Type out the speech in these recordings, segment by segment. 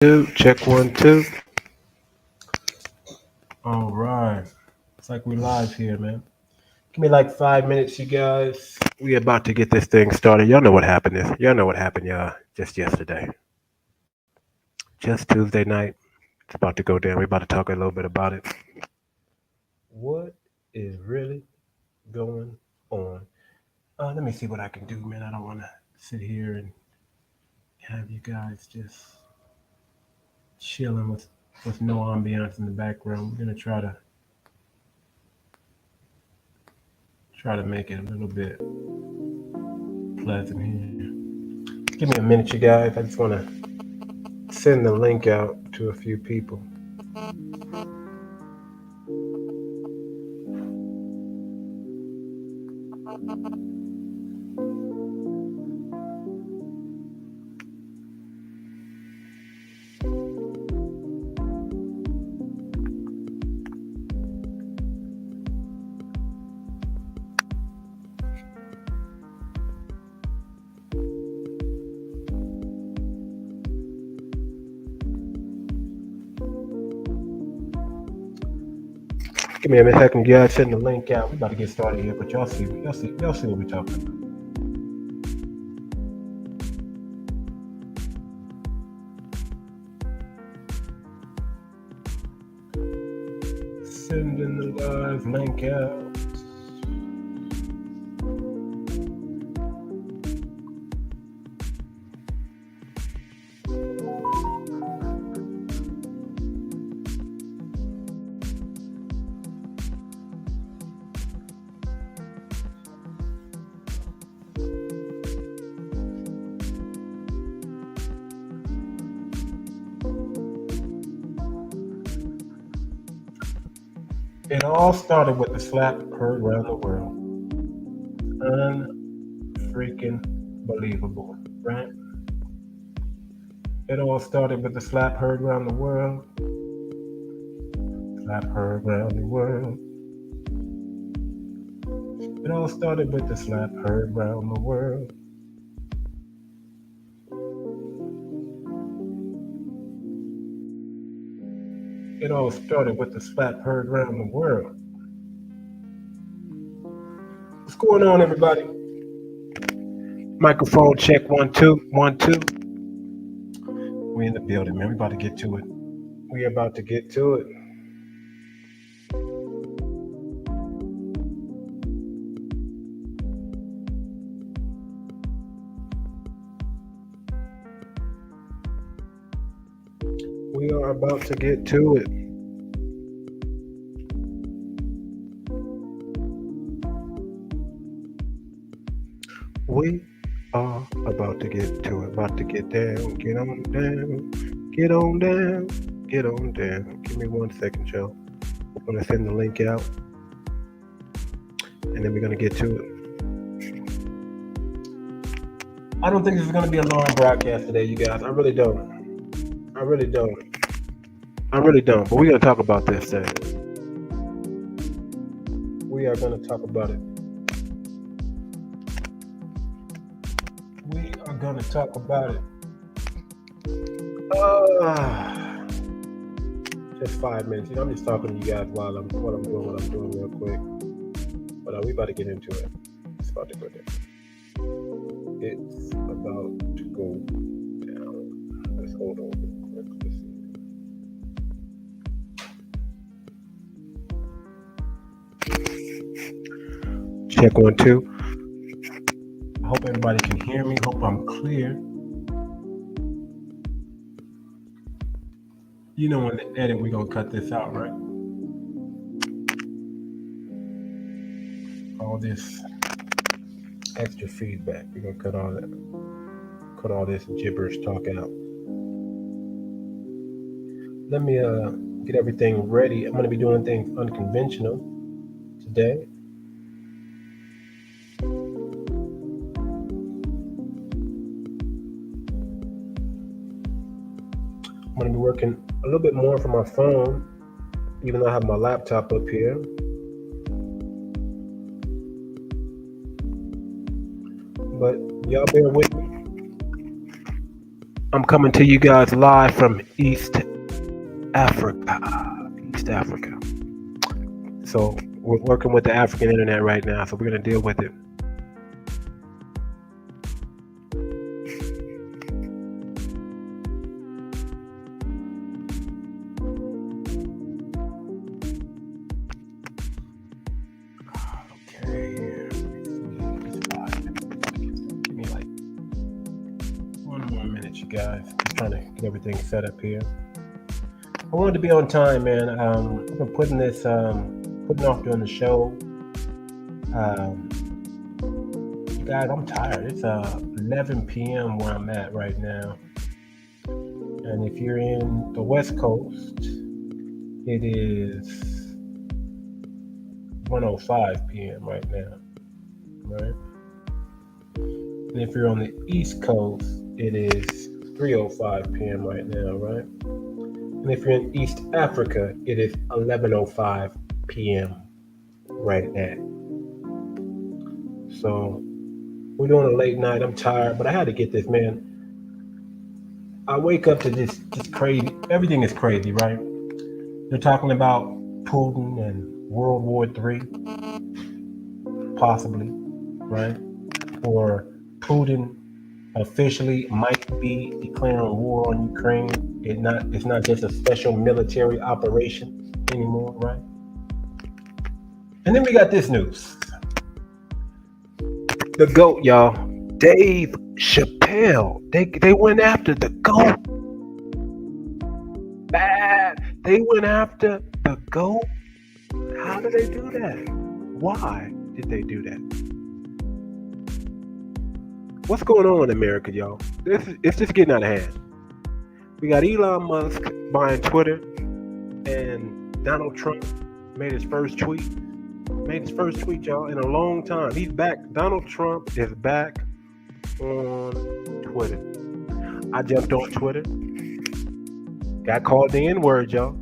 Two, check one, two. All right. It's like we live here, man. Give me like 5 minutes, you guys. We about to get this thing started. Y'all know what happened this. Y'all know what happened, y'all. Just yesterday. Just Tuesday night. It's about to go down. We about to talk a little bit about it. What is really going on? Let me see what I can do, man. I don't want to sit here and have you guys just chilling with no ambiance in the background. We're gonna try to make it a little bit pleasant here. Give me a minute, you guys. I just want to send the link out to a few people. Give me a second, guys. Send the link out. We about to get started here, but y'all see what we're talking about. Sending the live link out. It all started with the slap heard around the world. Unfreaking believable, right? It all started with the slap heard around the world. Slap heard around the world. It all started with the slap heard around the world. It all started with the slap heard around the world. What's going on, everybody? Microphone check one, two, 1, 2. We in the building, man. We about to get to it. We about to get to it. We are about to get to it. We are about to get to it. About to get down. Get on down. Get on down. Get on down. Give me 1 second, y'all. I'm gonna send the link out, and then we're gonna get to it. I don't think this is gonna be a long broadcast today, you guys. I really don't. I really don't. I really don't. But we're gonna talk about this thing. We are gonna talk about it. We are gonna talk about it. Just 5 minutes. I'm just talking to you guys while I'm doing what I'm doing real quick. But we about to get into it. It's about to go down. It's about to go down. Let's hold on real quick. Check 1, 2. I hope everybody can hear me. Hope I'm clear. You know, in the edit, we're gonna cut this out, right? All this extra feedback. We're gonna cut all this gibberish talk out. Let me get everything ready. I'm gonna be doing things unconventional today. I'm gonna be working a little bit more from my phone, even though I have my laptop up here. But y'all bear with me. I'm coming to you guys live from East Africa. East Africa. So we're working with the African internet right now, so we're gonna deal with it. Okay, give me like 1 more minute, you guys. Just trying to get everything set up here. I wanted to be on time, man. I've been putting off doing the show. Um, you guys, I'm tired. It's 11 p.m. where I'm at right now, and if you're in the West Coast, it is 1:05 p.m. right now, right? And if you're on the East Coast, it is 3:05 p.m. right now, right? And if you're in East Africa, it is 11:05 p.m. right now. So we're doing a late night. I'm tired, but I had to get this, man. I wake up to this just crazy. Everything is crazy, right? They're talking about Putin and World War III, possibly, right? Or Putin officially might be declaring war on Ukraine. It's not just a special military operation anymore, right? And then we got this news. The GOAT, y'all. Dave Chappell. They went after the GOAT. Bad. They went after the GOAT. How did they do that? Why did they do that? What's going on in America, y'all? It's just getting out of hand. We got Elon Musk buying Twitter, and Donald Trump made his first tweet. Made his first tweet, y'all, in a long time. He's back. Donald Trump is back on Twitter. I jumped on Twitter. Got called the N-word, y'all.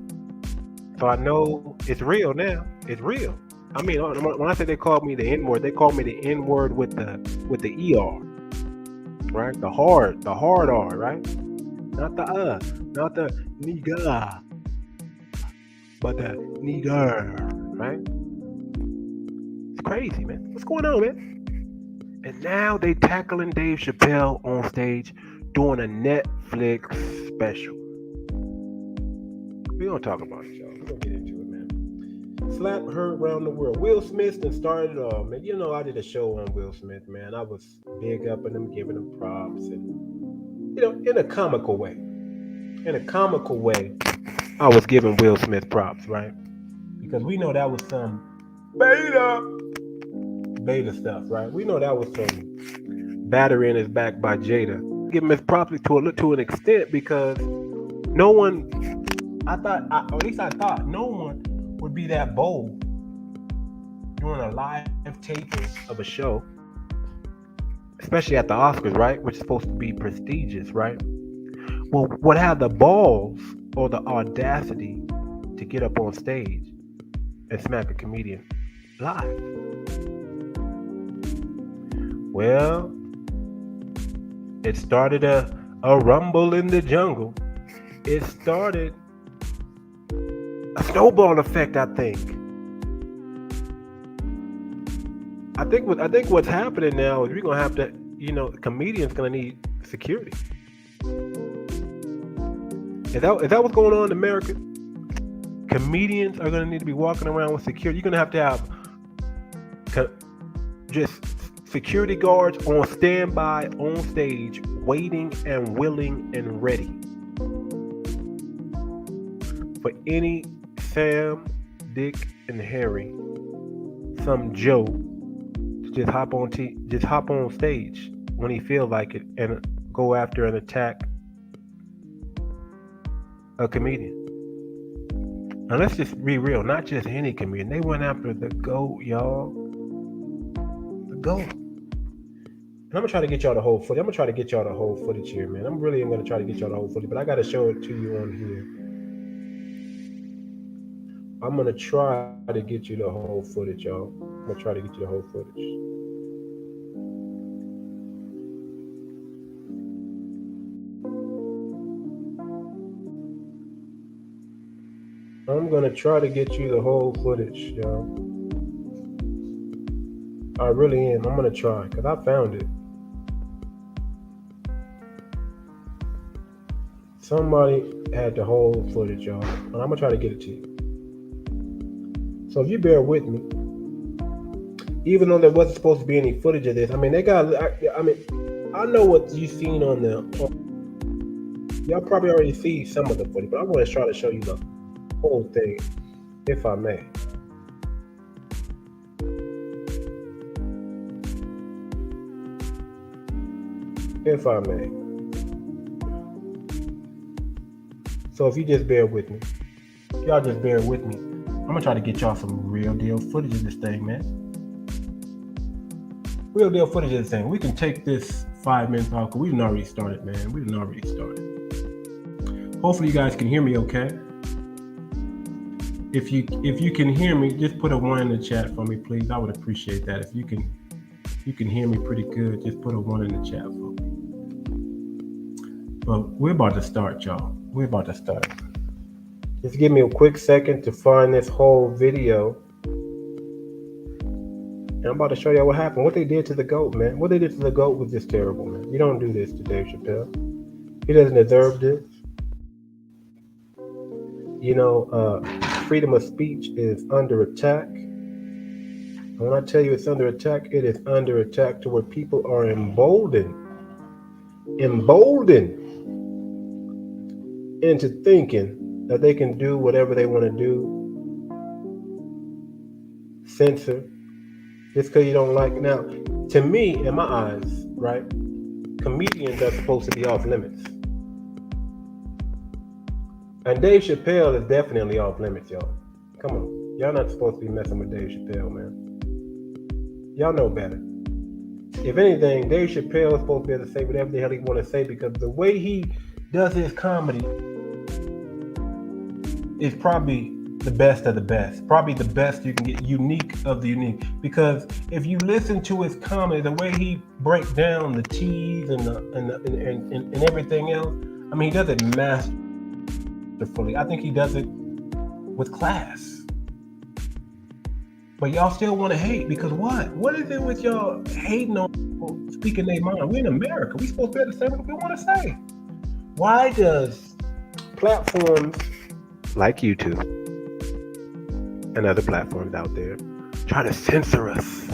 So I know it's real now. It's real. I mean, when I say they called me the N-word, they called me the N-word with the ER, right? The hard R, right? Not the nigga, but the nigger, right? It's crazy, man. What's going on, man? And now they tackling Dave Chappelle on stage doing a Netflix special. We're gonna talk about it, y'all. We're gonna get into it, man. Slap heard around the world. Will Smith then started off, man. You know, I did a show on Will Smith, man. I was big up in him, giving him props, and in a comical way. In a comical way, I was giving Will Smith props, right? Because we know that was some beta stuff, right? We know that was some battery in his back by Jada. Give him his props to an extent because no one, or at least I thought, no one would be that bold doing a live taping of a show, especially at the Oscars, right? Which is supposed to be prestigious, right? Well, would have the balls or the audacity to get up on stage and smack a comedian live. Well, it started a rumble in the jungle. It started a snowball effect, I think. I think what's happening now is we're gonna have to, comedians gonna need security. Is that what's going on in America? Comedians are gonna need to be walking around with security. You're gonna have just security guards on standby on stage, waiting and willing and ready for any Sam, Dick, and Harry, some Joe, to just hop on stage when he feels like it and go after and attack a comedian. Now let's just be real, not just any comedian. They went after the GOAT, y'all. The GOAT. And I'm gonna try to get y'all the whole footage. I'm gonna try to get y'all the whole footage here, man. I'm really gonna try to get y'all the whole footage, but I gotta show it to you on here. I'm gonna try to get you the whole footage, y'all. I'm gonna try to get you the whole footage. I'm gonna try to get you the whole footage, y'all. I really am. I'm gonna try because I found it. Somebody had the whole footage, y'all, and I'm gonna try to get it to you. So if you bear with me, even though there wasn't supposed to be any footage of this, I mean, they got. I mean, I know what you've seen on the. Y'all probably already see some of the footage, but I want to try to show you the whole thing, if I may. If I may. So if you just bear with me, if y'all just bear with me, I'm gonna try to get y'all some real deal footage of this thing, man. Real deal footage of this thing. We can take this 5 minutes off because we've already started, man. We've already started. Hopefully you guys can hear me okay. If you can hear me, just put a 1 in the chat for me, please. I would appreciate that. If you can hear me pretty good, just put a 1 in the chat for me. But we're about to start, y'all. We're about to start. Just give me a quick second to find this whole video. And I'm about to show y'all what happened. What they did to the GOAT, man. What they did to the GOAT was just terrible, man. You don't do this to Dave Chappelle. He doesn't deserve this. You know, freedom of speech is under attack. And when I tell you it's under attack, it is under attack to where people are emboldened into thinking that they can do whatever they want to do, censor, just because you don't like it. Now, to me, in my eyes, right, comedians are supposed to be off limits. And Dave Chappelle is definitely off limits, y'all. Come on. Y'all not supposed to be messing with Dave Chappelle, man. Y'all know better. If anything, Dave Chappelle is supposed to be able to say whatever the hell he want to say because the way he does his comedy is probably the best of the best. Probably the best you can get, unique of the unique. Because if you listen to his comedy, the way he breaks down the cheese and everything else, I mean, he does it masterfully. I think he does it with class. But y'all still want to hate because what? What is it with y'all hating on people speaking their mind? We're in America. We're supposed to be able to say what we want to say. Why does platforms like YouTube and other platforms out there try to censor us?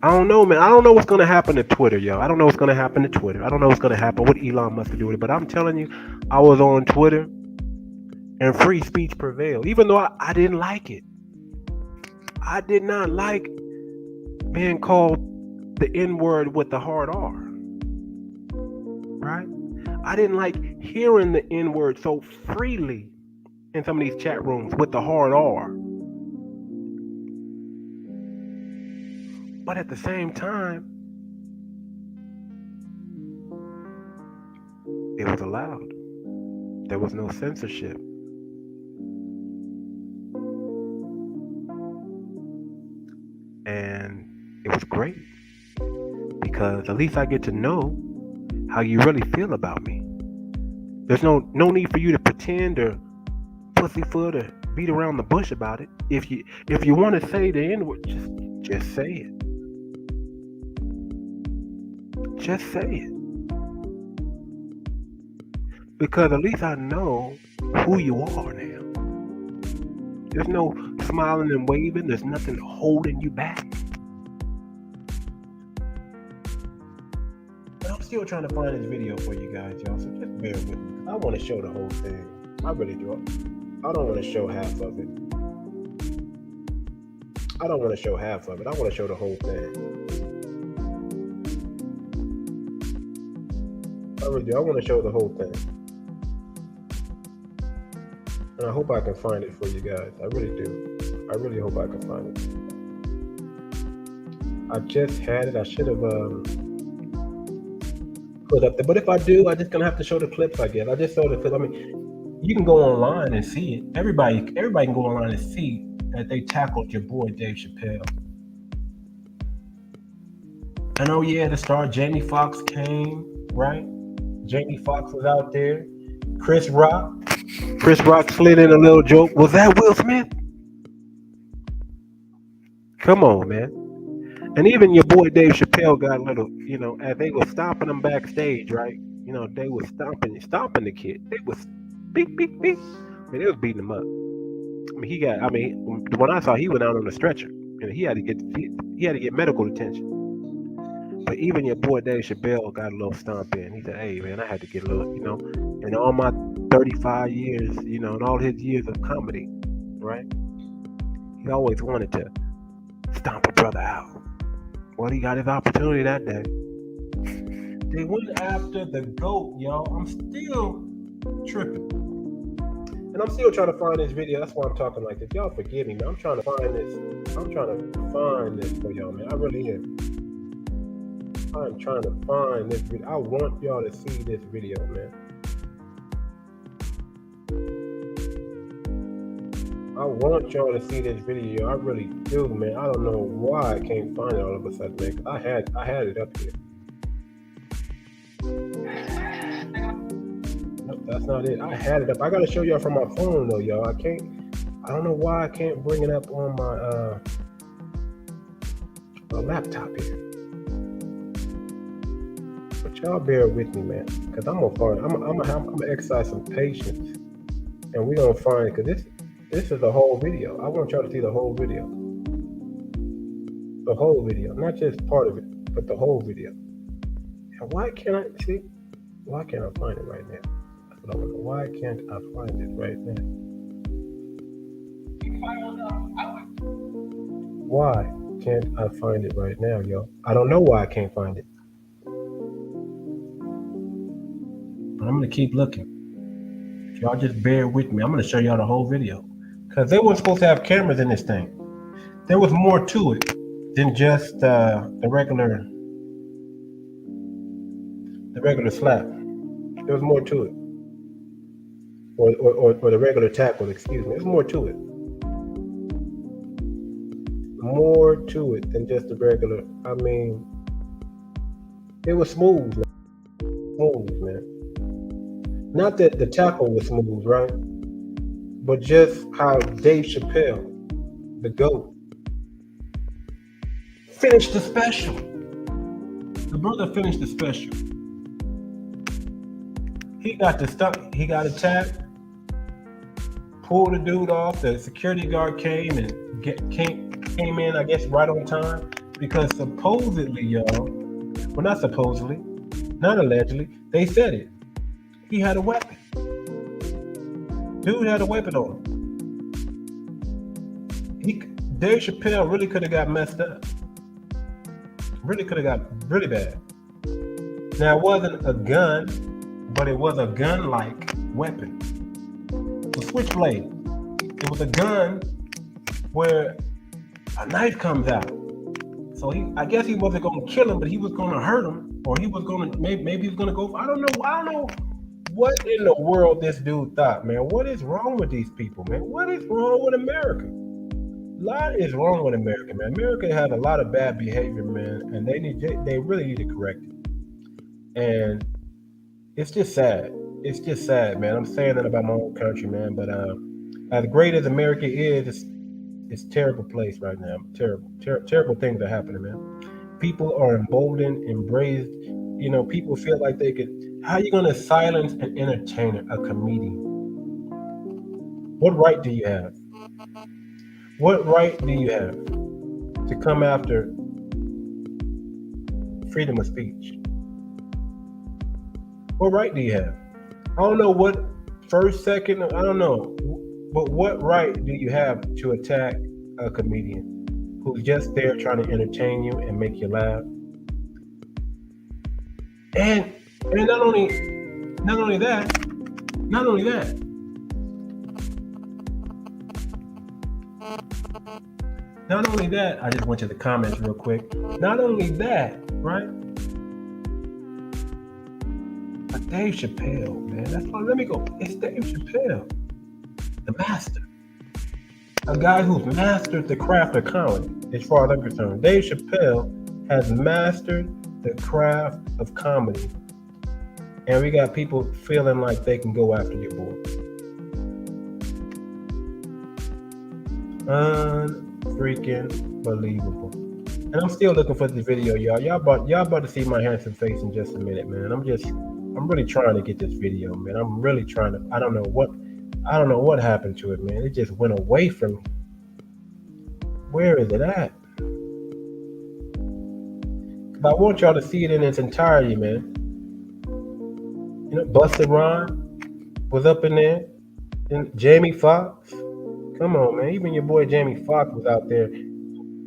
I don't know, man. I don't know what's going to happen to Twitter, yo. I don't know what's going to happen to Twitter. I don't know what's going to happen, what Elon Musk will do with it. But I'm telling you, I was on Twitter and free speech prevailed, even though I didn't like it. I did not like being called the N-word with the hard R. Right? I didn't like hearing the N-word so freely in some of these chat rooms with the hard R. But at the same time, it was allowed. There was no censorship. And it was great because at least I get to know how you really feel about me. There's no need for you to pretend or pussyfoot or beat around the bush about it. If you want to say the N-word, just say it. Just say it. Because at least I know who you are now. There's no smiling and waving. There's nothing holding you back. But I'm still trying to find this video for you guys, y'all. So just bear with me. I want to show the whole thing. I really do. I don't want to show half of it. I don't want to show half of it. I want to show the whole thing. I really do. I want to show the whole thing. And I hope I can find it for you guys. I really do. I really hope I can find it. I just had it. I should have put up there. But if I do, I'm just gonna have to show the clips, I guess. I just saw the clip. I mean, you can go online and see it. Everybody can go online and see that they tackled your boy Dave Chappelle. And oh yeah, the star Jamie Foxx came, right? Jamie Foxx was out there. Chris Rock. Chris Rock slid in a little joke. Was that Will Smith? Come on, man. And even your boy Dave Chappelle got a little, as they were stomping him backstage, right? They was stomping the kid. They was beep, beep, beep. I mean, they was beating him up. When I saw, he went out on a stretcher, and he had to get medical attention. But even your boy Dave Chappelle got a little stomp in. He said, "Hey, man, I had to get a little, in all my 35 years, and all his years of comedy, right? He always wanted to stomp a brother out. Well, he got his opportunity that day. They went after the GOAT, y'all. I'm still tripping. And I'm still trying to find this video. That's why I'm talking like this. Y'all forgive me, man. I'm trying to find this. I'm trying to find this for y'all, man. I really am. I'm trying to find this video. I want y'all to see this video, man. I want y'all to see this video. I really do, man. I don't know why I can't find it all of a sudden, man. 'Cause I had it up here. Nope, that's not it. I had it up. I gotta show y'all from my phone though, y'all. I don't know why I can't bring it up on my laptop here. But y'all bear with me, man, because I'm gonna exercise some patience, and we're gonna find it, because this is the whole video. I want y'all to see the whole video. The whole video, not just part of it, but the whole video. And why can't I find it right now? That's what I want to know. Why can't I find it right now? Why can't I find it right now, y'all? I don't know why I can't find it. But I'm going to keep looking. If y'all just bear with me, I'm going to show y'all the whole video. Because they weren't supposed to have cameras in this thing. There was more to it than just the regular slap. There was more to it. Or the regular tackle, excuse me. There's more to it. More to it than just the regular. I mean, it was smooth, man. Smooth, man. Not that the tackle was smooth, right? But just how Dave Chappelle, the GOAT, finished the special. The brother finished the special. He got attacked, pulled the dude off. The security guard came in, I guess, right on time, because supposedly, y'all, well, not supposedly, not allegedly, they said it. He had a weapon. Dude had a weapon on him. Dave Chappelle really could have got messed up. Really could have got really bad. Now, it wasn't a gun, but it was a gun-like weapon. A switchblade. It was a gun where a knife comes out. So I guess he wasn't going to kill him, but he was going to hurt him, or he was going to maybe he was going to go. I don't know what in the world this dude thought, man. What is wrong with these people, man? What is wrong with America? A lot is wrong with America, man. America has a lot of bad behavior, man, and they really need to correct it. And it's just sad. It's just sad, man. I'm saying that about my own country, man. But as great as America is, it's a terrible place right now. Terrible things are happening, man. People are emboldened, embraced. People feel like they could. How are you going to silence an entertainer, a comedian? What right do you have? What right do you have to come after freedom of speech? What right do you have? I don't know what first, second, I don't know. But what right do you have to attack a comedian who's just there trying to entertain you and make you laugh? And not only that, I just went to the comments real quick. Not only that, right? But Dave Chappelle, man. That's why, let me go. It's Dave Chappelle, the master. A guy who's mastered the craft of comedy, as far as I'm concerned. Dave Chappelle has mastered the craft of comedy. And we got people feeling like they can go after your boy. Unfreaking believable. And I'm still looking for this video, y'all. Y'all about to see my handsome face in just a minute, man. I'm really trying to get this video, man. I'm really trying to. I don't know what happened to it, man. It just went away from me. Where is it at? I want y'all to see it in its entirety, man. You know, Busta Rhymes was up in there, and Jamie Foxx. Come on, man. Even your boy Jamie Foxx was out there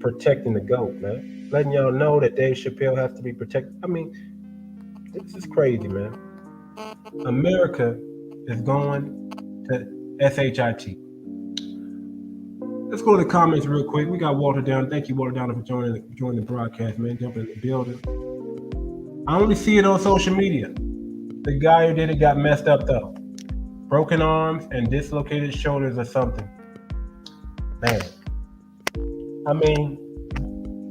protecting the GOAT, man. Letting y'all know that Dave Chappelle has to be protected. I mean, this is crazy, man. America is going to SHIT. Let's go to the comments real quick. We got Walter Down. Thank you, Walter Down, for joining the broadcast, man. Jumping in the building. I only see it on social media. The guy who did it got messed up though. Broken arms and dislocated shoulders or something. Man. I mean,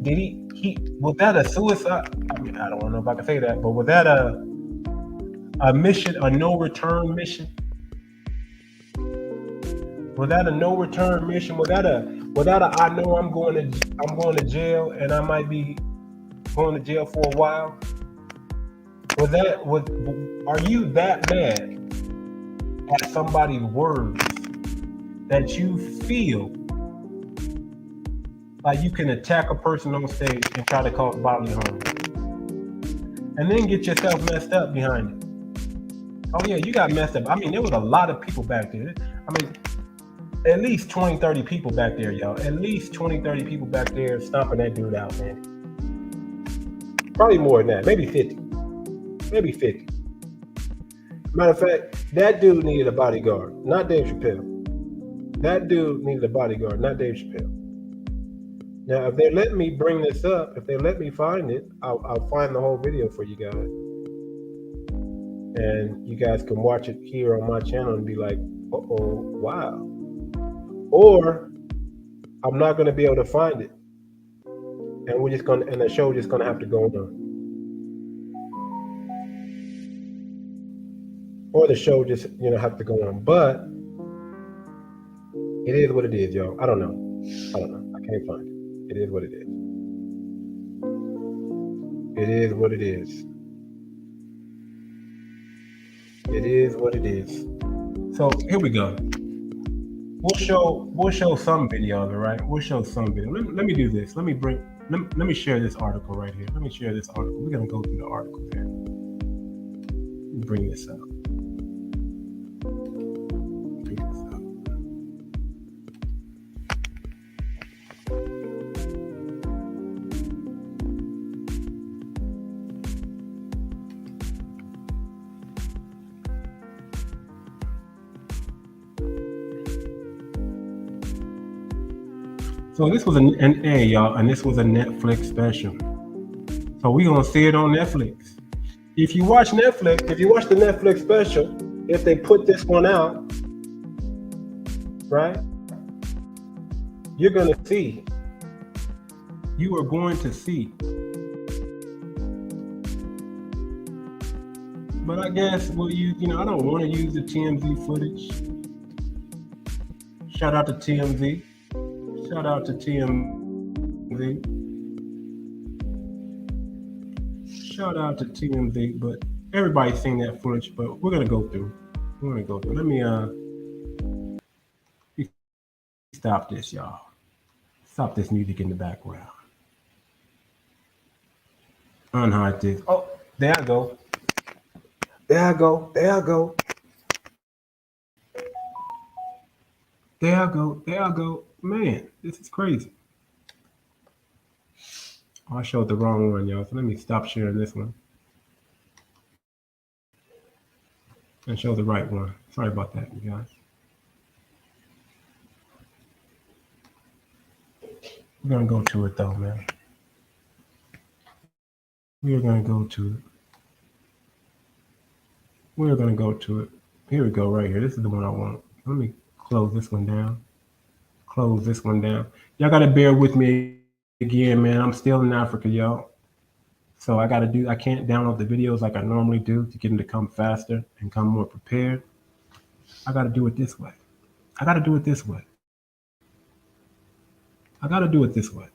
did he was that a suicide? I mean, I don't know if I can say that, but was that a mission, a no return mission? Was that a no return mission? Was that a I know I'm going to jail and I might be going to jail for a while? Are you that mad at somebody's words that you feel like you can attack a person on stage and try to cause bodily harm, and then get yourself messed up behind it? Oh yeah, you got messed up. I mean, there was a lot of people back there. I mean, at least 20, 30 people back there, y'all. At least 20, 30 people back there stomping that dude out, man. Probably more than that. Maybe 50. Maybe 50. Matter of fact, that dude needed a bodyguard, not Dave Chappelle. That dude needed a bodyguard, not Dave Chappelle. Now, if they let me bring this up, if they let me find it, I'll find the whole video for you guys. And you guys can watch it here on my channel and be like, uh-oh, wow. Or I'm not going to be able to find it. And the show just going to have to go on. Or the show just, have to go on. But it is what it is, y'all. I don't know. I can't find it. It is what it is. It is what it is. It is what it is. So here we go. We'll show some videos, all right? We'll show some video. Let me do this. Let me share this article right here. Let me share this article. We're gonna go through the article here. Let me bring this up. So this was an A, y'all, and this was a Netflix special. So we're gonna see it on Netflix. If you watch Netflix, if you watch the Netflix special, if they put this one out, right, you're gonna see. You are going to see. But I guess we'll use, I don't want to use the TMZ footage. Shout out to TMZ. Shout out to TMZ. Shout out to TMZ, but everybody's seen that footage, but we're gonna go through. Let me stop this, y'all. Stop this music in the background. Unhide this. Oh, there I go. There I go. There I go. There I go. There I go. Man, this is crazy. Oh, I showed the wrong one, y'all. So let me stop sharing this one and show the right one. Sorry about that, you guys. We're gonna go to it though, man. We're gonna go to it. We're gonna go to it. Here we go, right here. This is the one I want. Let me close this one down. Close this one down. Y'all gotta bear with me again, man. I'm still in Africa, y'all. So I can't download the videos like I normally do to get them to come faster and come more prepared. I got to do it this way. I got to do it this way. I got to do it this way.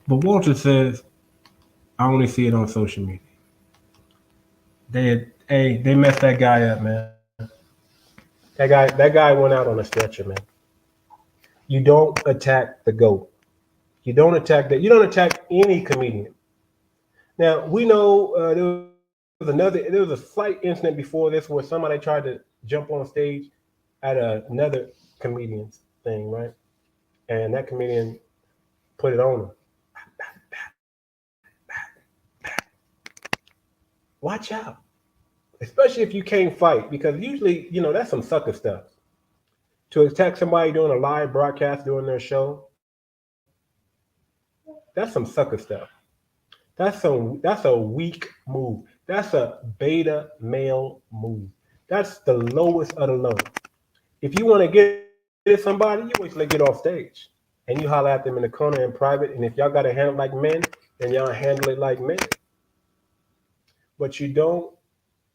But Walter says, I only see it on social media. They messed that guy up, man. That guy went out on a stretcher, man. You don't attack the GOAT. You don't attack that. You don't attack any comedian. Now we know there was a slight incident before this where somebody tried to jump on stage at another comedian's thing, right? And that comedian put it on him. Watch out, especially if you can't fight, because usually, that's some sucker stuff. To attack somebody doing a live broadcast during their show, that's some sucker stuff. That's a weak move. That's a beta male move. That's the lowest of the low. If you want to get at somebody, you wait till they get off stage. And you holler at them in the corner in private. And if y'all got to handle it like men, then y'all handle it like men. But you don't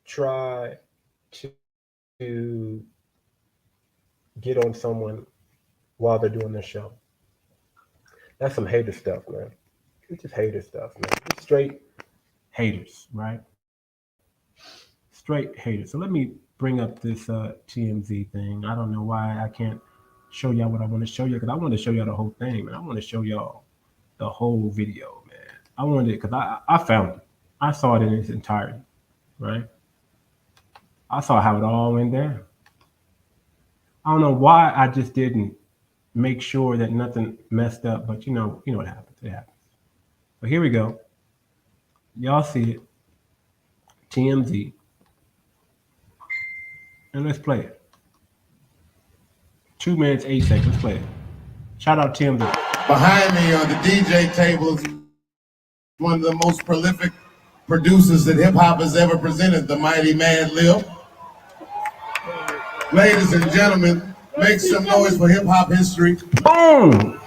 try to get on someone while they're doing their show. That's some hater stuff, man. It's just hater stuff, man. It's straight haters, right? Straight haters. So let me bring up this TMZ thing. I don't know why I can't show y'all what I want to show you, because I want to show y'all the whole thing, man. I want to show y'all the whole video, man. I wanted it because I found it. I saw it in its entirety, right? I saw how it all went down. I don't know why I just didn't make sure that nothing messed up, but you know what happens. It happens. So here we go. Y'all see it. TMZ. And let's play it. 2 minutes, 8 seconds. Let's play it. Shout out TMZ. Behind me on the DJ table is one of the most prolific producers that hip hop has ever presented, the mighty Mad Lib. Ladies and gentlemen, make some noise for hip hop history. Boom!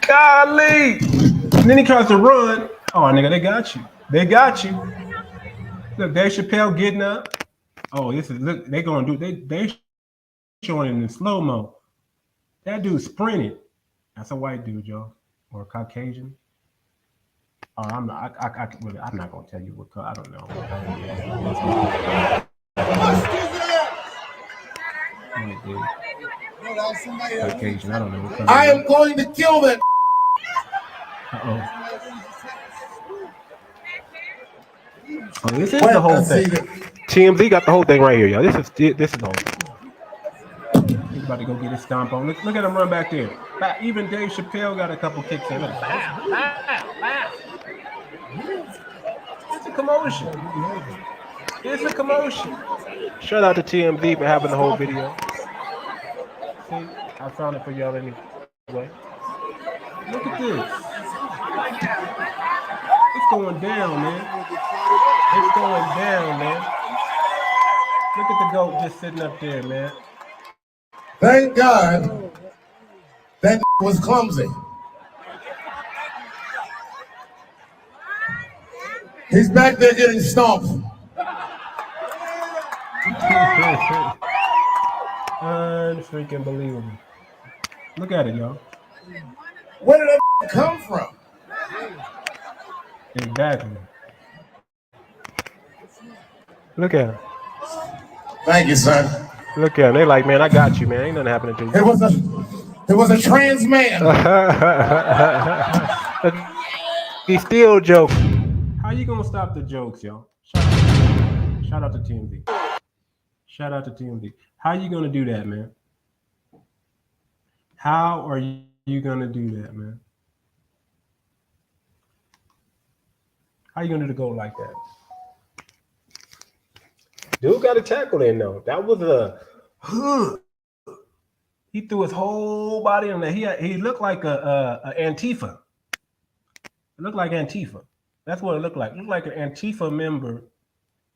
Golly! And then he tries to run. Oh, nigga, they got you. They got you. Look, Dave Chappell getting up. Oh, look, they gonna do, they showing it in slow-mo. That dude sprinted. That's a white dude, y'all. Or Caucasian. Oh, I'm not gonna tell you what color. I don't know. Caucasian. I don't know what color. I am going to kill them. Uh-oh. Oh, this is the whole thing. TMZ got the whole thing right here, y'all. This is the whole thing. He's about to go get his stomp on. Look at him run back there. Even Dave Chappelle got a couple kicks in. Look. It's a commotion. It's a commotion. Shout out to TMZ for having the whole video. See, I found it for y'all anyway. Look at this. It's going down, man. It's going down, man. Look at the GOAT just sitting up there, man. Thank God that was clumsy. He's back there getting stomped. Unfreaking believable. Look at it, y'all. Where did that come from? Exactly. Look at him. Thank you, son. Look at him. They like, man, I got you, man. Ain't nothing happening to you. It was a trans man. He's still joking. How you gonna stop the jokes, y'all? Shout out to TMZ. Shout out to TMZ. How you gonna do that, man? How are you gonna do that, man? How you gonna do the goal like that? Dude got a tackle in though. That was he threw his whole body in there. He looked like a Antifa. It looked like Antifa. That's what it looked like. It looked like an Antifa member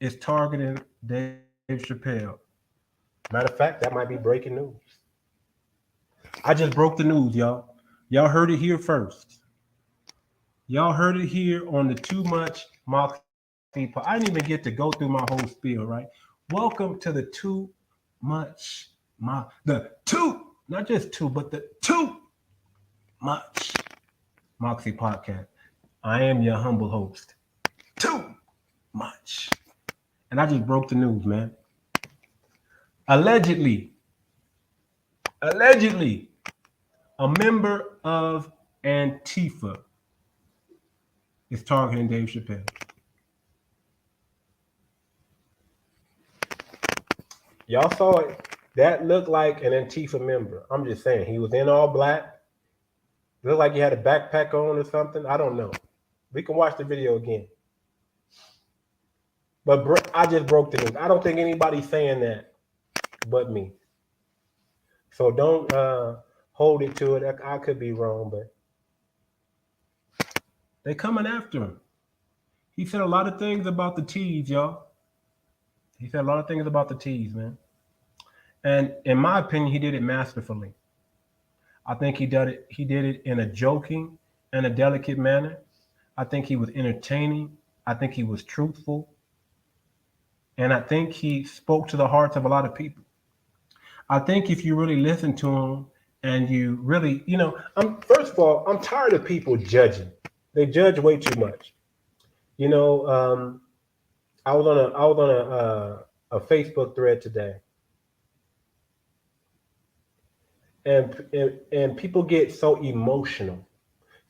is targeting Dave Chappelle. Matter of fact, that might be breaking news. I just broke the news, y'all. Y'all heard it here first. Y'all heard it here on the Too Much Moxie I didn't even get to go through my whole spiel, right? Welcome to the Too Much the two, not just two, but the Too Much Moxie podcast. I am your humble host. Too much. And I just broke the news, man. Allegedly, allegedly, a member of Antifa is targeting Dave Chappelle. Y'all saw it. That looked like an Antifa member. I'm just saying. He was in all black. Looked like he had a backpack on or something. I don't know. We can watch the video again. But I just broke the news. I don't think anybody's saying that but me. So don't hold it to it. I could be wrong, but they coming after him. He said a lot of things about the T's, y'all. He said a lot of things about the T's, man. And in my opinion, he did it masterfully. I think he did it in a joking and a delicate manner. I think he was entertaining. I think he was truthful. And I think he spoke to the hearts of a lot of people. I think if you really listen to him and you really, first of all, I'm tired of people judging. They judge way too much. You know, I was on a Facebook thread today, and people get so emotional.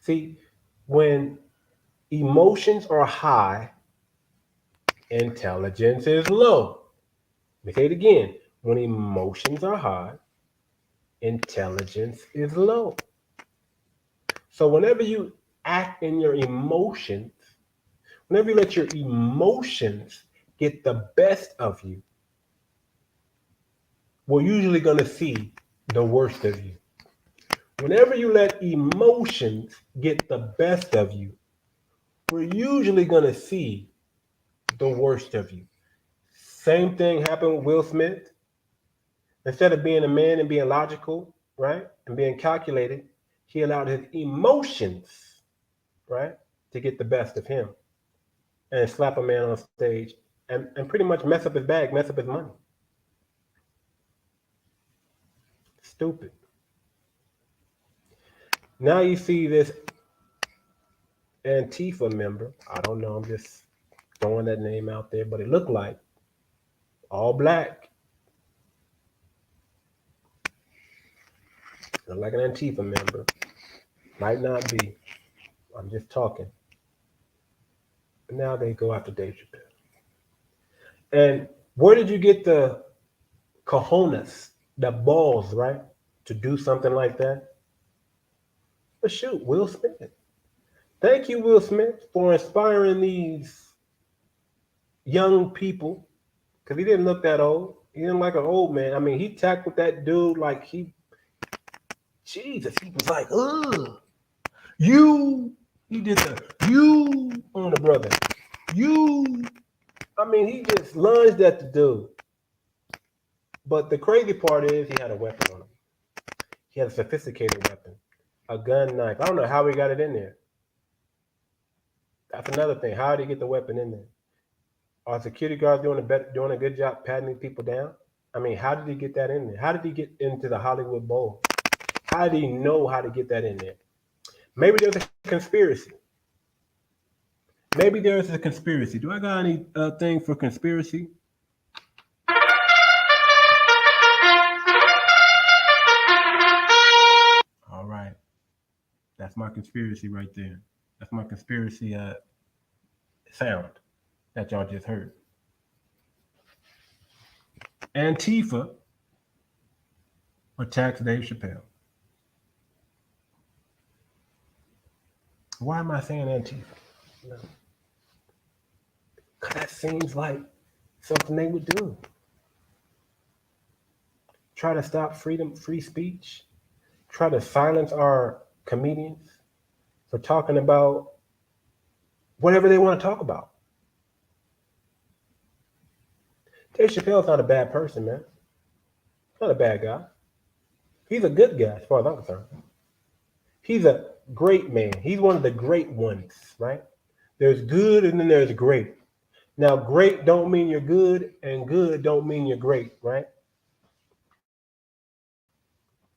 See, when emotions are high, intelligence is low. Let me say it again. When emotions are high, intelligence is low. So whenever you act in your emotions, whenever you let your emotions get the best of you, we're usually going to see the worst of you. Whenever you let emotions get the best of you, we're usually going to see the worst of you. Same thing happened with Will Smith. Instead of being a man and being logical, right, and being calculated, he allowed his emotions, right, to get the best of him and slap a man on stage and pretty much mess up his bag, mess up his money. Stupid. Now you see this Antifa member. I don't know. I'm just throwing that name out there, but it looked like all black. Look like an Antifa member. Might not be. I'm just talking. But now they go after Dave Chappelle. And where did you get the cojones, the balls, right, to do something like that? But shoot, Will Smith. Thank you, Will Smith, for inspiring these young people, because he didn't look that old. He didn't like an old man. I mean, he tackled that dude like Jesus, he was like, ugh, he did you on the brother. I mean, he just lunged at the dude. But the crazy part is he had a weapon on him. He had a sophisticated weapon, a gun knife. I don't know how he got it in there. That's another thing. How did he get the weapon in there? Are security guards doing a good job patting people down? I mean, how did he get that in there? How did he get into the Hollywood Bowl? How did he know how to get that in there? Maybe there's a conspiracy. Maybe there's a conspiracy. Do I got any thing for conspiracy? All right. That's my conspiracy right there. That's my conspiracy sound that y'all just heard. Antifa attacks Dave Chappelle. Why am I saying Antifa? No. That seems like something they would do. Try to stop free speech. Try to silence our comedians for talking about whatever they want to talk about. Dave Chappelle's not a bad person, man. Not a bad guy. He's a good guy as far as I'm concerned. He's a Great man. He's one of the great ones, right? There's good and then there's great. Now, great don't mean you're good, and good don't mean you're great, right?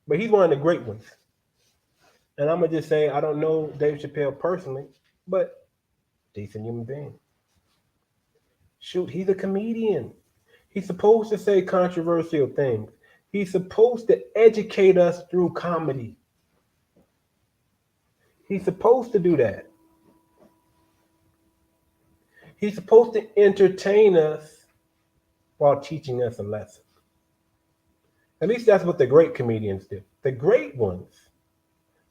But he's one of the great ones. And I'm gonna just say I don't know Dave Chappelle personally, but decent human being. Shoot, he's a comedian. He's supposed to say controversial things. He's supposed to educate us through comedy. He's supposed to do that. He's supposed to entertain us while teaching us a lesson. At least that's what the great comedians do. The great ones,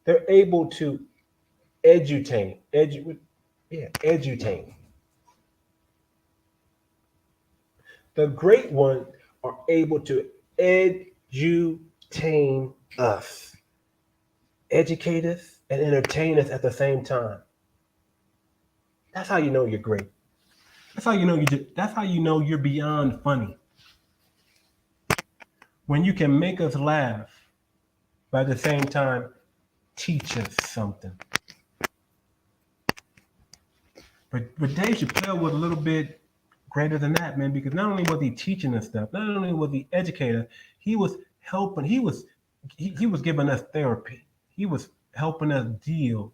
they're able to edutain. Edutain. The great ones are able to edutain us, educate us, and entertain us at the same time. That's how you know you're great. That's how you know that's how you know you're beyond funny. When you can make us laugh, but at the same time teach us something. But Dave Chappelle was a little bit greater than that, man, because not only was he teaching us stuff, not only was he educating us, he was helping, he was giving us therapy. He was helping us deal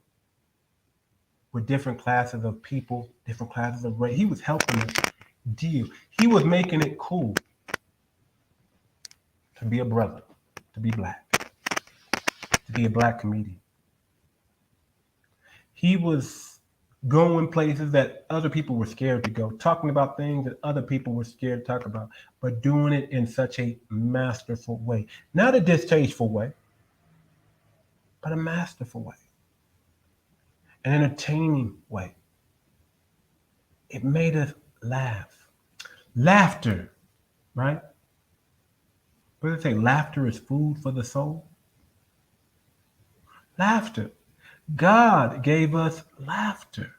with different classes of people, different classes of race. He was helping us deal. He was making it cool to be a brother, to be black, to be a black comedian. He was going places that other people were scared to go, talking about things that other people were scared to talk about, but doing it in such a masterful way. Not a distasteful way, but a masterful way, an entertaining way. It made us laugh. Laughter, right? What do they say? Laughter is food for the soul. Laughter. God gave us laughter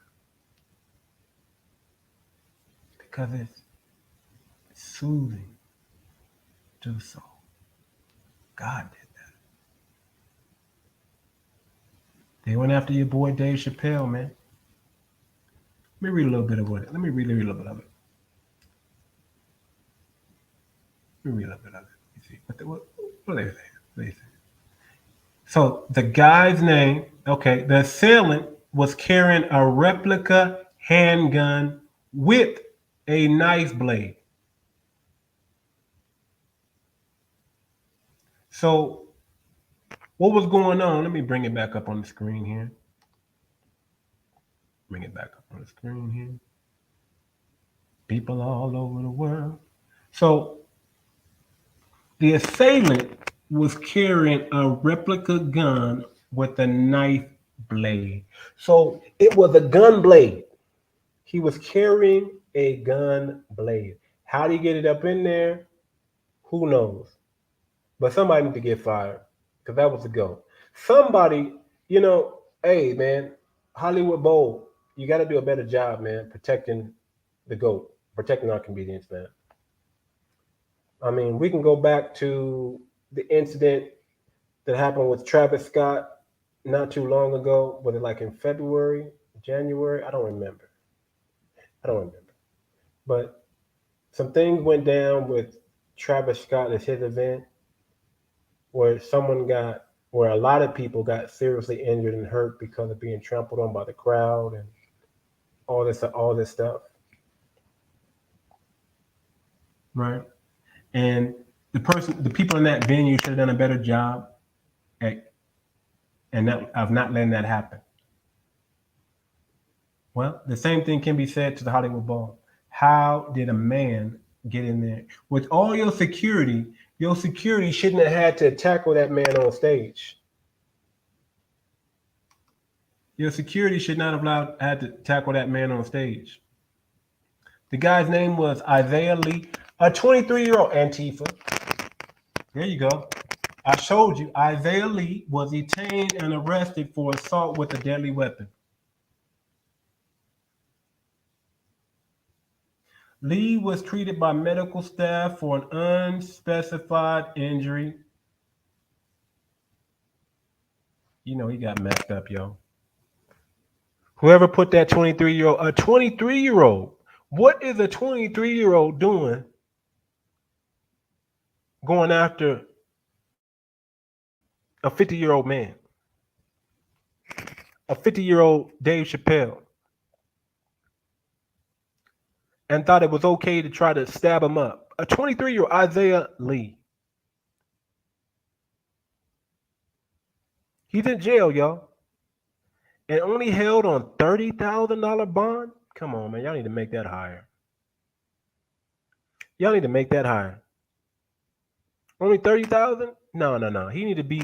because it's soothing to the soul. God did that. They went after your boy Dave Chappelle, man. Let me read a little bit of it. Let me read a little bit of it. Let me read a little bit of it. You see what are they saying? What are they saying? So the guy's name, okay, the assailant was carrying a replica handgun with a knife blade. So what was going on? Let me bring it back up on the screen here. Bring it back up on the screen here. People all over the world. So the assailant was carrying a replica gun with a knife blade. So it was a gun blade. He was carrying a gun blade. How did he get it up in there? Who knows? But somebody need to get fired because that was the goal. Somebody, hey man, Hollywood Bowl, you got to do a better job, man, protecting the GOAT, protecting our comedians, man. I mean, we can go back to the incident that happened with Travis Scott not too long ago. Was it like in February, January? I don't remember. But some things went down with Travis Scott at his event where where a lot of people got seriously injured and hurt because of being trampled on by the crowd and all this stuff. Right. And the people in that venue should have done a better job of not letting that happen. Well, the same thing can be said to the Hollywood Bowl. How did a man get in there with all your security? Your security shouldn't have had to tackle that man on stage. Your security should not have had to tackle that man on stage. The guy's name was Isaiah Lee, a 23-year-old Antifa. There you go. I showed you. Isaiah Lee was detained and arrested for assault with a deadly weapon. Lee was treated by medical staff for an unspecified injury. You know he got messed up, yo. Whoever put that 23-year-old, a 23-year-old, what is a 23-year-old doing going after a 50-year-old man, a 50-year-old Dave Chappell, and thought it was okay to try to stab him up? A 23-year-old Isaiah Lee. He's in jail, y'all, and only held on $30,000 bond. Come on, man, y'all need to make that higher. Y'all need to make that higher. Only 30,000? No, no, no. He need to be.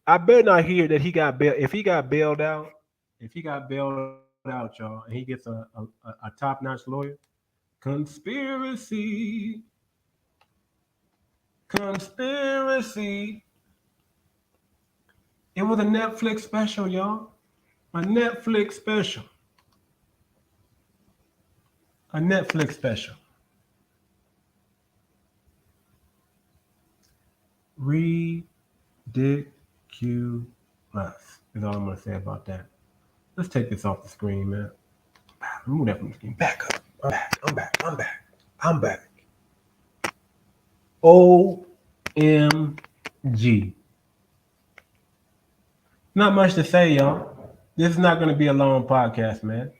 I better not hear that he got bail. If he got bailed out, if he got bailed out, y'all, and he gets a top notch lawyer, conspiracy, conspiracy. It was a Netflix special, y'all. A Netflix special. A Netflix special. Ridiculous is all I'm gonna say about that. Let's take this off the screen, man. Remove that from the screen. Back up. I'm back. I'm back. I'm back. I'm back. OMG. Not much to say, y'all. This is not going to be a long podcast, man.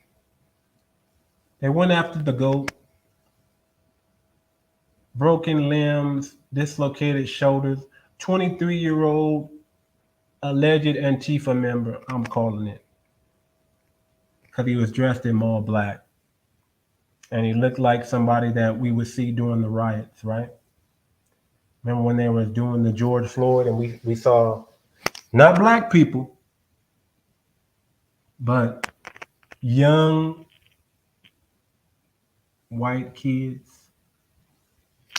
They went after the GOAT. Broken limbs, dislocated shoulders. 23-year-old alleged Antifa member, I'm calling it. Because he was dressed in all black. And he looked like somebody that we would see during the riots, right? Remember when they were doing the George Floyd and we saw not black people, but young white kids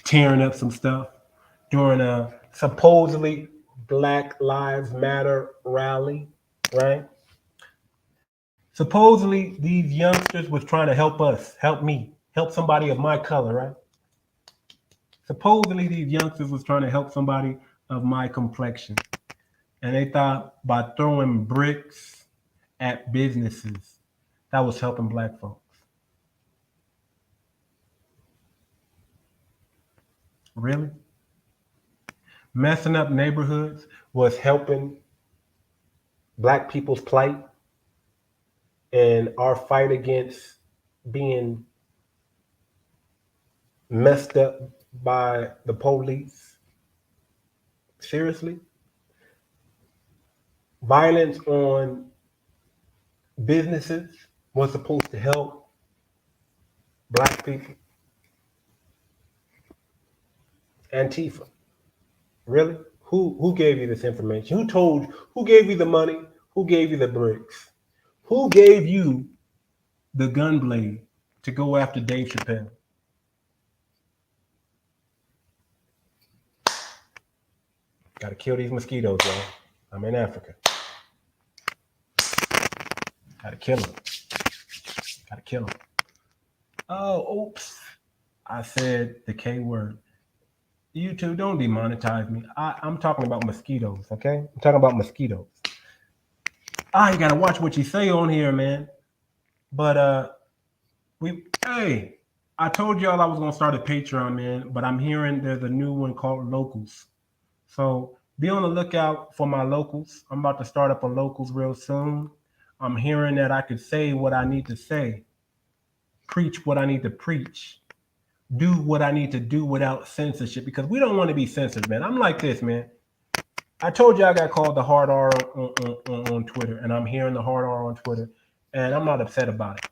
tearing up some stuff during a supposedly Black Lives Matter rally, right? Supposedly these youngsters was trying to help us, help me, help somebody of my color, right? Supposedly these youngsters was trying to help somebody of my complexion. And they thought by throwing bricks at businesses, that was helping black folks. Really? Messing up neighborhoods was helping black people's plight and our fight against being messed up by the police. Seriously? Violence on businesses was supposed to help black people. Antifa. Really? Who gave you this information? Who gave you the money? Who gave you the bricks? Who gave you the gun blade to go after Dave Chappelle? Gotta kill these mosquitoes, y'all. I'm in Africa. Gotta kill them. Gotta kill them. Oh, oops. I said the K word. YouTube, don't demonetize me. I'm talking about mosquitoes, okay? I'm talking about mosquitoes. You gotta watch what you say on here, man. But I told y'all I was gonna start a Patreon, man, but I'm hearing there's a new one called Locals. So be on the lookout for my locals. I'm about to start up a locals real soon. I'm hearing that I could say what I need to say, preach what I need to preach, do what I need to do without censorship, because we don't want to be censored, man. I'm like this, man. I told you I got called the hard R on Twitter, and I'm hearing the hard R on Twitter, and I'm not upset about it.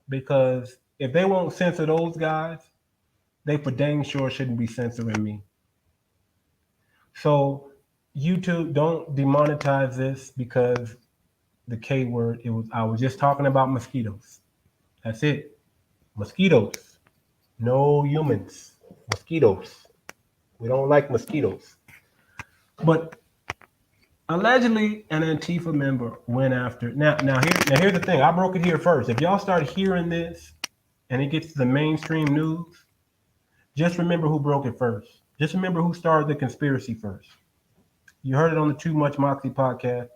Because if they won't censor those guys, they for dang sure shouldn't be censoring me. So YouTube, don't demonetize this because the K word. I was just talking about mosquitoes. That's it. Mosquitoes. No humans. Mosquitoes. We don't like mosquitoes. But allegedly, an Antifa member went after. Now here's the thing. I broke it here first. If y'all start hearing this and it gets to the mainstream news, just remember who broke it first. Just remember who started the conspiracy first. You heard it on the Too Much Moxie podcast.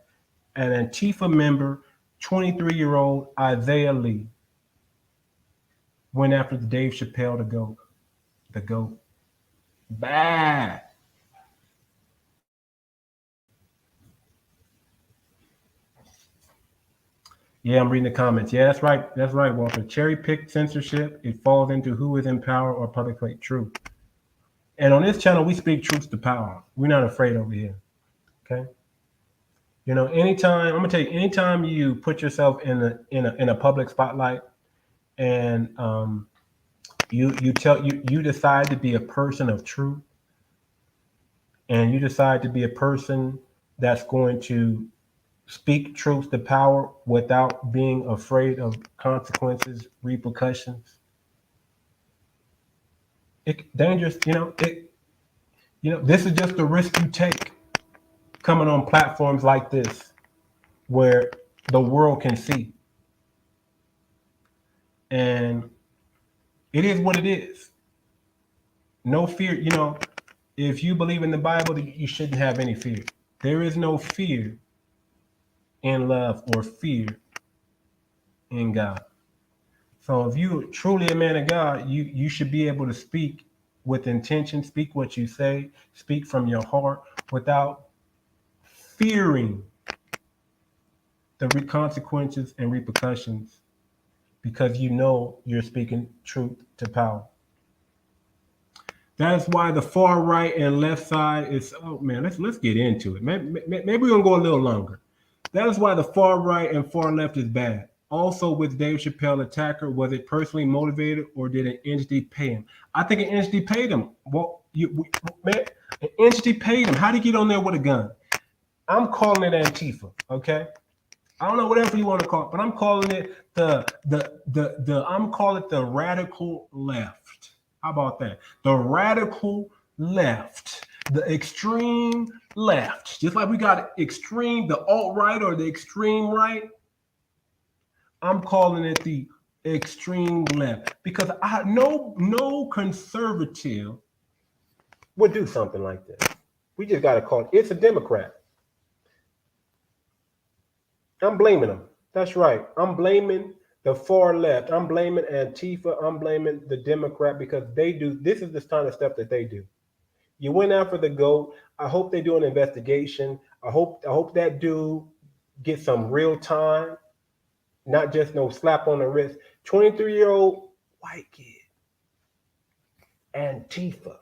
An Antifa member, 23-year-old Isaiah Lee, went after the Dave Chappelle to go. The GOAT. Bad. Yeah, I'm reading the comments. Yeah, that's right. That's right, Walter. Cherry picked censorship. It falls into who is in power or public plate. True. And on this channel, we speak truth to power. We're not afraid over here. Okay. You know, anytime I'm gonna tell you, anytime you put yourself in a public spotlight and you decide to be a person of truth, and you decide to be a person that's going to speak truth to power without being afraid of consequences, repercussions. It dangerous, this is just the risk you take coming on platforms like this where the world can see. And it is what it is. No fear, if you believe in the Bible, you shouldn't have any fear. There is no fear in love or fear in God. So if you're truly a man of God, you should be able to speak with intention, speak what you say, speak from your heart without fearing the consequences and repercussions because you know you're speaking truth to power. That's why the far right and left side is. Oh man, let's get into it. Maybe we're gonna go a little longer. That is why the far right and far left is bad. Also, with Dave Chappelle attacker, was it personally motivated or did an entity pay him? I think an entity paid him. Well, man, an entity paid him. How did he get on there with a gun? I'm calling it Antifa. Okay, I don't know whatever you want to call it, but I'm calling it I'm calling it the radical left. How about that? The radical left, the extreme left. Just like we got extreme, the alt right or the extreme right. I'm calling it the extreme left because no conservative would do something like this. We just got to call it. It's a Democrat. I'm blaming them. That's right. I'm blaming the far left. I'm blaming Antifa. I'm blaming the Democrat because they do. This is the kind of stuff that they do. You went after the GOAT. I hope they do an investigation. I hope that dude gets some real time, not just no slap on the wrist. 23-year-old white kid, Antifa,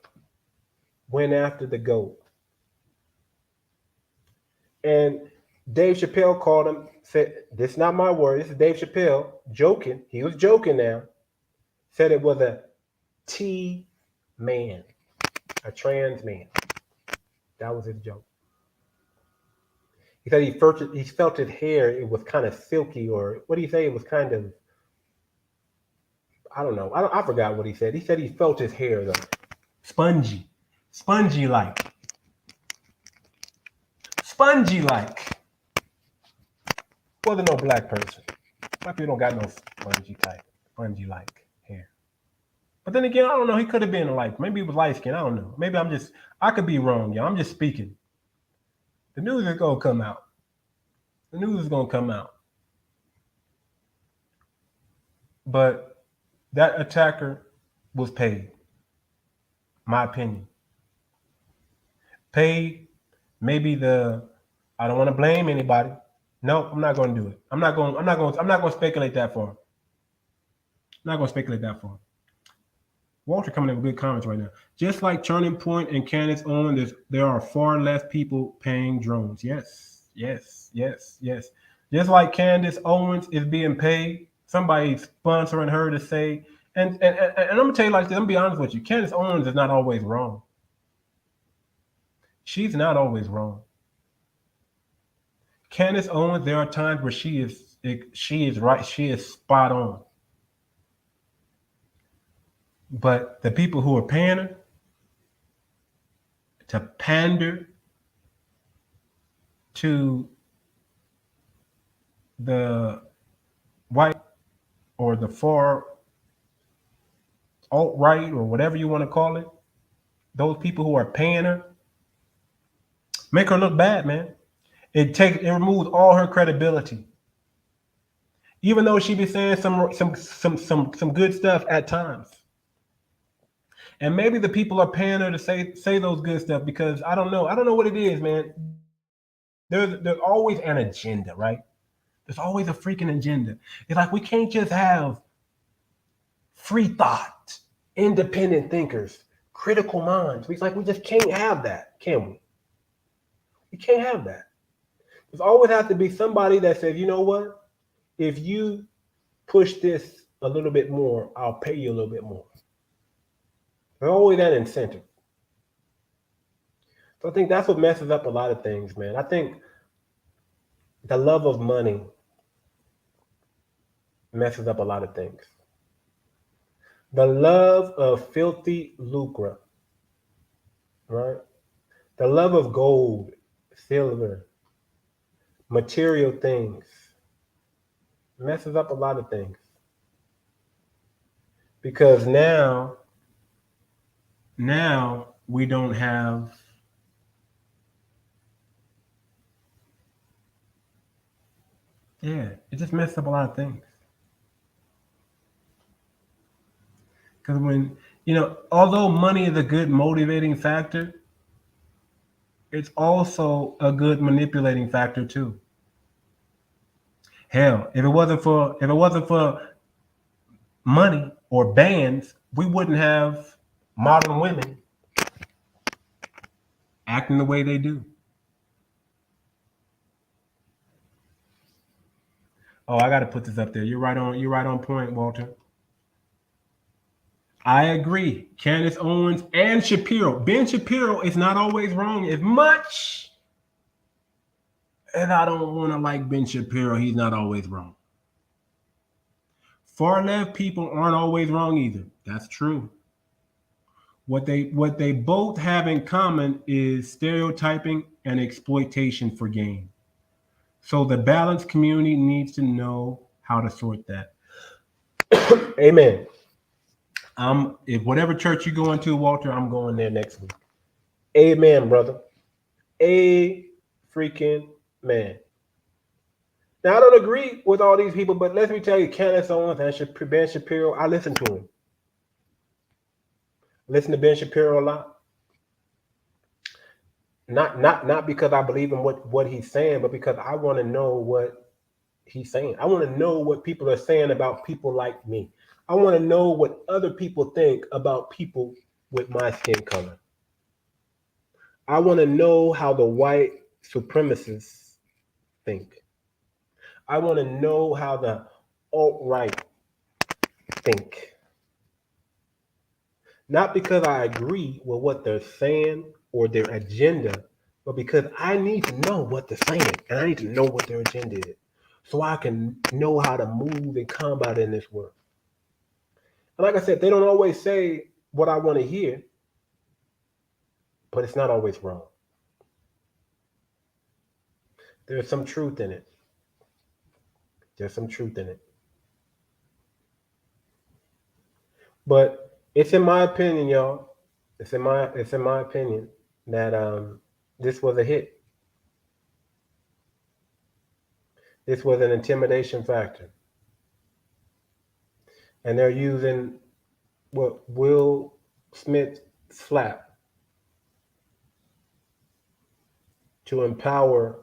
went after the GOAT. And Dave Chappelle called him, said, this is not my word. This is Dave Chappelle joking. He was joking now. Said it was a T man, a trans man. That was his joke. He said he felt his hair, it was kind of silky, or what did he say? It was kind of, I don't know. I forgot what he said. He said he felt his hair though. Spongy like. Spongy like. Wasn't no black person. Black people don't got no spongy like hair. But then again, I don't know. He could have been like, maybe he was light skinned. I don't know. Maybe I could be wrong, y'all. I'm just speaking. The news is gonna come out. The news is gonna come out. But that attacker was paid. My opinion. Paid. Maybe I don't want to blame anybody. No, I'm not going to do it. I'm not going to speculate that far. I'm not going to speculate that far. Walter coming in with good comments right now. Just like Turning Point and Candace Owens, there are far less people paying drones. Yes. Just like Candace Owens is being paid, somebody sponsoring her to say, and I'm gonna tell you like this. I'm gonna be honest with you. Candace Owens is not always wrong. She's not always wrong. Candace Owens, there are times where she is right. She is spot on. But the people who are paying her to pander to the white or the far alt-right or whatever you want to call it, those people who are paying her, Make her look bad, man. It removes all her credibility. Even though she be saying some good stuff at times. And maybe the people are paying her to say those good stuff because I don't know. I don't know what it is, man. There's always an agenda, right? There's always a freaking agenda. It's like we can't just have free thought, independent thinkers, critical minds. We just can't have that, can we? We can't have that. There's always has to be somebody that says, you know what? If you push this a little bit more, I'll pay you a little bit more. There's always that incentive. So I think that's what messes up a lot of things, man. I think the love of money messes up a lot of things. The love of filthy lucre, right? The love of gold, silver, material things messes up a lot of things. Because now we don't have it just messed up a lot of things. Because when, although money is a good motivating factor, it's also a good manipulating factor too. Hell, if it wasn't for money or bands, we wouldn't have modern women acting the way they do. Oh, I got to put this up there. You're right on. You're right on point, Walter. I agree. Candace Owens and Shapiro. Ben Shapiro is not always wrong. As much as I don't want to like Ben Shapiro, he's not always wrong. Far left people aren't always wrong either. That's true. What they both have in common is stereotyping and exploitation for gain. So the balanced community needs to know how to sort that. Amen. If whatever church you go into, Walter, I'm going there next week. Amen, brother. A freaking man. Now I don't agree with all these people, but let me tell you, Candace Owens and Ben Shapiro, I listen to him. Listen to Ben Shapiro a lot. Not because I believe in what he's saying, but because I want to know what he's saying. I want to know what people are saying about people like me. I want to know what other people think about people with my skin color. I want to know how the white supremacists think. I want to know how the alt-right think. Not because I agree with what they're saying or their agenda, but because I need to know what they're saying and I need to know what their agenda is so I can know how to move and combat in this world. And like I said, they don't always say what I want to hear, but it's not always wrong. There's some truth in it. There's some truth in it. But it's in my opinion, y'all. It's in my opinion that this was a hit. This was an intimidation factor. And they're using what Will Smith slap to empower.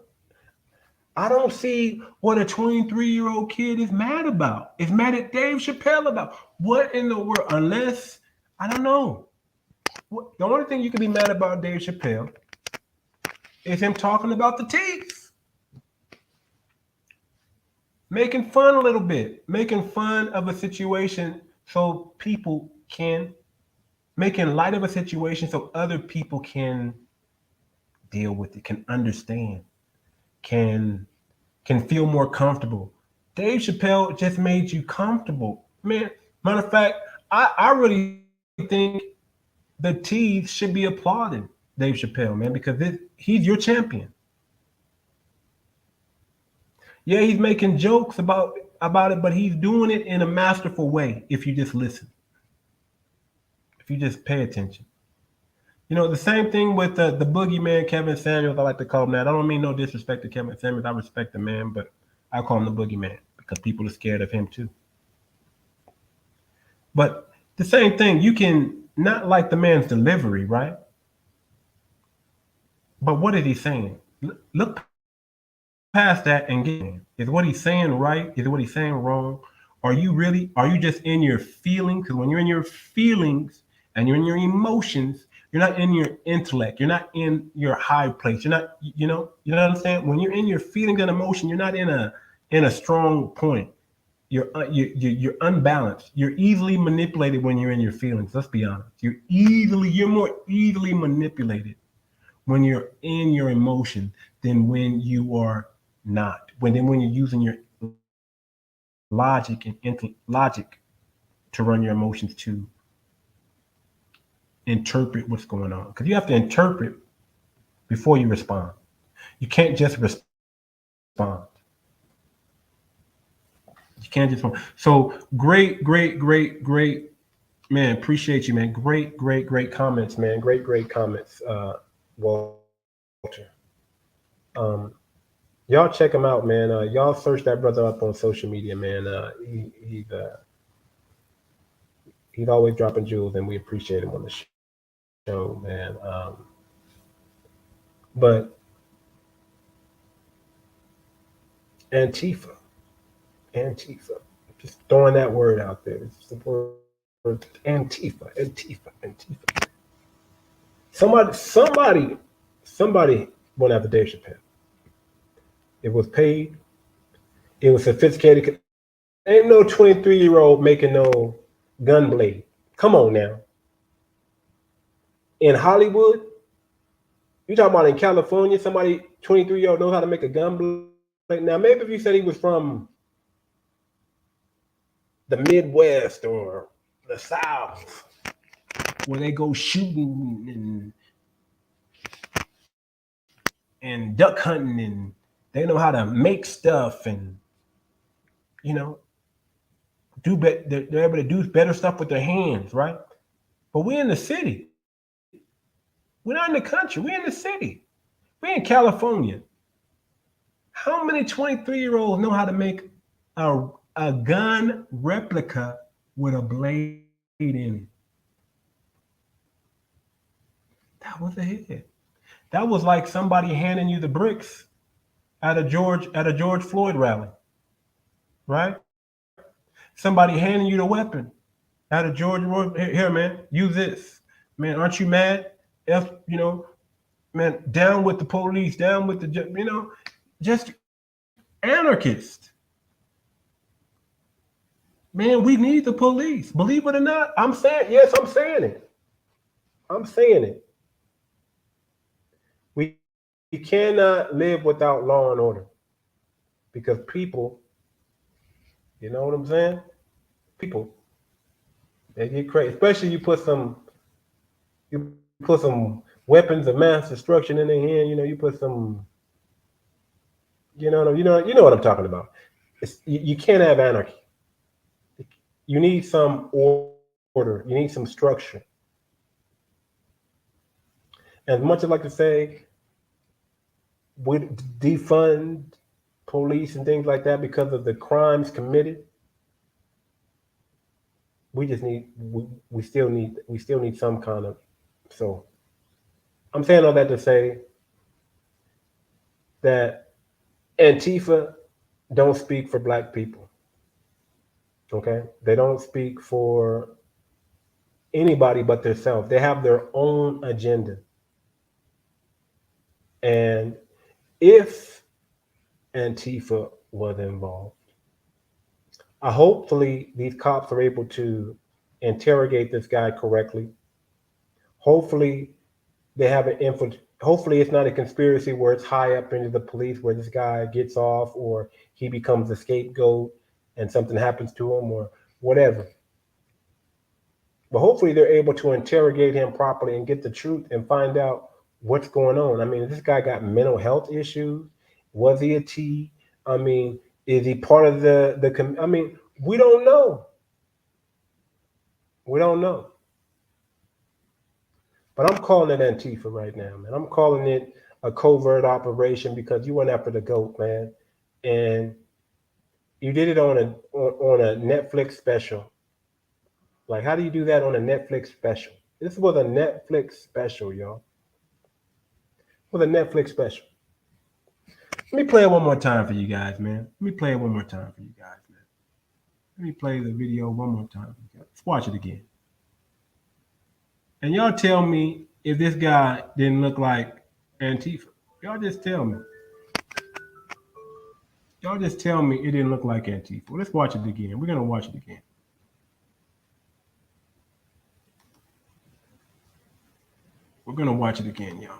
I don't see what a 23-year-old kid is mad about. Is mad at Dave Chappell about. What in the world? Unless, I don't know. The only thing you can be mad about Dave Chappelle is him talking about the teeth. Making fun a little bit. Making fun of a situation so people can, making light of a situation so other people can deal with it, can understand, can feel more comfortable. Dave Chappelle just made you comfortable. Man, matter of fact, I really think the teeth should be applauding Dave Chappelle, man, because he's your champion. Yeah, he's making jokes about it, but he's doing it in a masterful way if you just listen. If you just pay attention. The same thing with the boogeyman Kevin Samuels. I like to call him that. I don't mean no disrespect to Kevin Samuels. I respect the man, but I call him the boogeyman because people are scared of him too. But the same thing, you can not like the man's delivery, right? But what is he saying? Look past that and get in. Is what he's saying right? Is what he's saying wrong? Are you just in your feelings? Because when you're in your feelings and you're in your emotions, you're not in your intellect. You're not in your high place. You're not, you know what I'm saying? When you're in your feelings and emotion, you're not in a strong point. You're unbalanced. You're easily manipulated when you're in your feelings. Let's be honest. You're more easily manipulated when you're in your emotion than when you are not. When you're using your logic to run your emotions to interpret what's going on. Because you have to interpret before you respond. You can't just respond. You can't just respond. So great. Man, appreciate you, man. Great comments, man. Great comments, Walter. Um, y'all check him out, man. Y'all search that brother up on social media, man. He's always dropping jewels, and we appreciate him on the show, man. But Antifa, Antifa, just throwing that word out there. It's the word Antifa. Somebody went after Dave Chappelle. It was paid. It was sophisticated. Ain't no 23-year-old making no gun blade. Come on now. In Hollywood, you talking about in California, somebody 23-year-old knows how to make a gun blade. Now, maybe if you said he was from the Midwest or the South, where they go shooting and duck hunting and they know how to make stuff and you know they're able to do better stuff with their hands, right? But we're in the city. We're not in the country. We're in the city. We're in California. How many 23-year-olds know how to make a, a gun replica with a blade in it? That was a hit. That was like somebody handing you the bricks at a George Floyd rally, right? Somebody handing you the weapon at a here, man, use this. Man, aren't you mad? Man, down with the police, down with just anarchist. Man, we need the police. Believe it or not, I'm saying, yes, I'm saying it. I'm saying it. We cannot live without law and order because people, you know what I'm saying? People, they get crazy. Especially you put some weapons of mass destruction in their hand. You put some, you know what I'm talking about. You can't have anarchy. You need some order. You need some structure. As much as I like to say, we defund police and things like that because of the crimes committed. We still need some kind of. So I'm saying all that to say that Antifa don't speak for black people. Okay, they don't speak for anybody but themselves. They have their own agenda. And if Antifa was involved, hopefully these cops are able to interrogate this guy correctly. Hopefully they have an info. Hopefully it's not a conspiracy where it's high up into the police where this guy gets off or he becomes a scapegoat and something happens to him or whatever. But hopefully they're able to interrogate him properly and get the truth and find out what's going on. I mean, this guy got mental health issues. Was he a T? I mean, is he part of the? I mean, we don't know. We don't know. But I'm calling it Antifa right now, man. I'm calling it a covert operation because you went after the goat, man, and you did it on a Netflix special. Like, how do you do that on a Netflix special? This was a Netflix special, y'all. With a Netflix special. Let me play it one more time for you guys, man. Let me play it one more time for you guys, man. Let me play the video one more time. Let's watch it again. And y'all tell me if this guy didn't look like Antifa. Y'all just tell me. Y'all just tell me it didn't look like Antifa. Let's watch it again. We're gonna watch it again. We're gonna watch it again, y'all.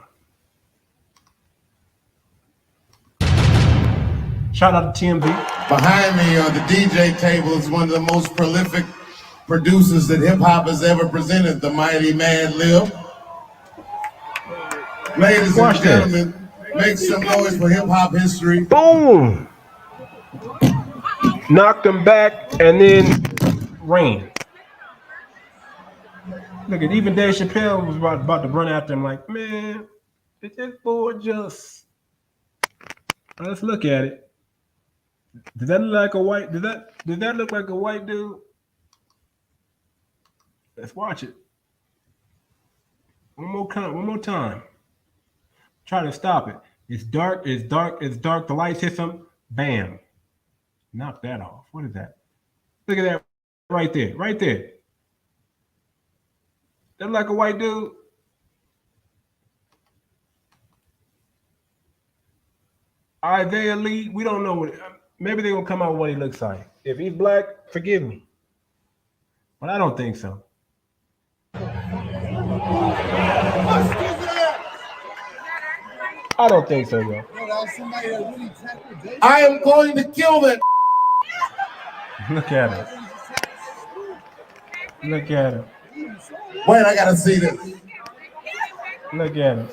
Shout out to TMZ. Behind me on the DJ table is one of the most prolific producers that hip hop has ever presented, the mighty man Lil. Ladies and gentlemen, make some noise for hip hop history. Boom! Knocked him back and then ran. Look at even Dave Chappell was about to run after him like, man, is this boy just... Let's look at it. Did that look like a white? Did that look like a white dude? Let's watch it. One more time. Try to stop it. It's dark. It's dark. It's dark. The lights hit some. Bam. Knock that off. What is that? Look at that right there. Right there. That like a white dude. Isaiah Lee. We don't know what. Maybe they're gonna come out with what he looks like. If he's black, forgive me. But I don't think so. I don't think so, yo. I am going to kill that. Look at him. Look at him. Wait, I gotta see this. Look at him.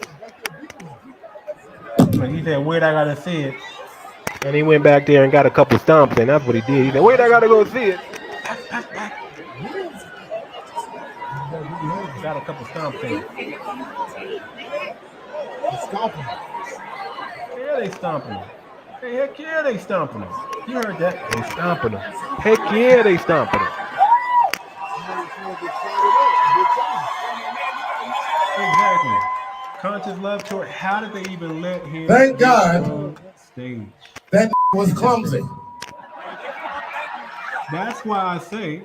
Like he said, wait, I gotta see it. And he went back there and got a couple stomps, and that's what he did. He said, wait, I gotta go see it. Got a couple stomps in. Yeah, they stomping him. Hey, heck yeah, they stomping him. You heard that? They stomping him. Heck yeah, they stomping him. Exactly. Conscious Love Tour. How did they even let him? Thank God. On stage. That was clumsy. That's why I say.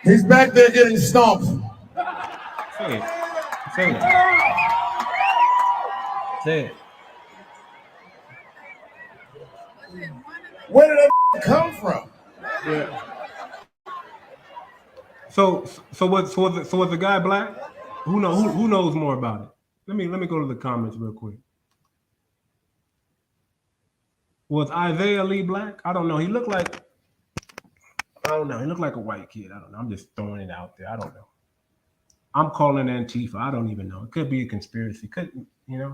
He's back there getting stomped. Say it. Say it. Say it. Where did that come from? Yeah. So was the guy black? Who knows more about it? Let me go to the comments real quick. Was Isaiah Lee black? I don't know. He looked like He looked like a white kid. I don't know. I'm just throwing it out there. I don't know. I'm calling Antifa. I don't even know. It could be a conspiracy.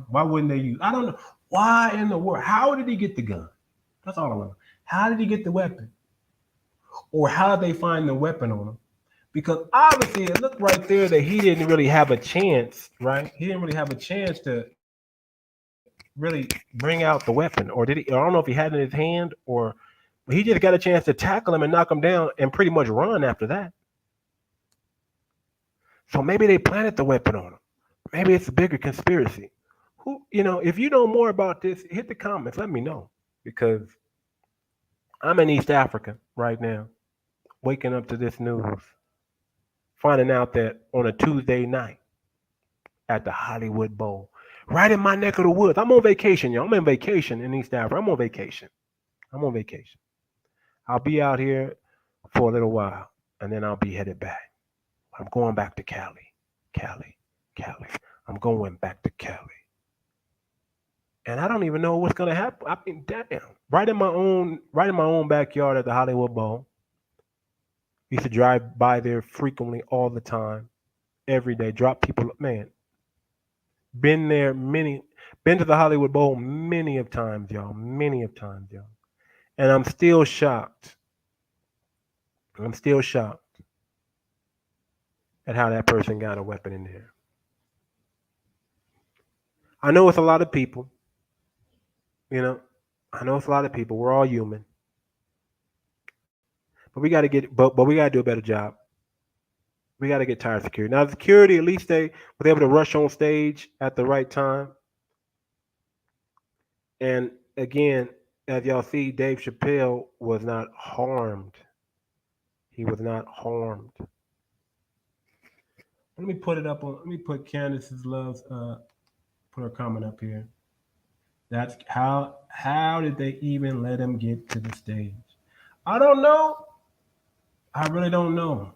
Why wouldn't they use? I don't know. Why in the world? How did he get the gun? That's all I want. How did he get the weapon? Or how did they find the weapon on him? Because obviously it looked right there that he didn't really have a chance, right? He didn't really have a chance to really bring out the weapon. Or did he? I don't know if he had it in his hand but he just got a chance to tackle him and knock him down and pretty much run after that. So maybe they planted the weapon on him. Maybe it's a bigger conspiracy. If you know more about this, hit the comments. Let me know. Because I'm in East Africa right now, waking up to this news, finding out that on a Tuesday night at the Hollywood Bowl, right in my neck of the woods. I'm on vacation, y'all. I'm on vacation in East Africa. I'm on vacation. I'll be out here for a little while, and then I'll be headed back. I'm going back to Cali. I'm going back to Cali. And I don't even know what's gonna happen. I mean, damn. Right in my own backyard at the Hollywood Bowl. Used to drive by there frequently all the time, every day. Drop people, man. Been to the Hollywood Bowl many of times, y'all. And I'm still shocked. At how that person got a weapon in there. I know it's a lot of people, you know. I know it's a lot of people. We're all human. But we gotta get but we gotta do a better job. We gotta get tired of security. Now security, at least they were able to rush on stage at the right time. And again, as y'all see, Dave Chappelle was not harmed. He was not harmed. Let me put it up on. Let me put Candace's loves. Put her comment up here. That's how. How did they even let him get to the stage? I don't know. I really don't know.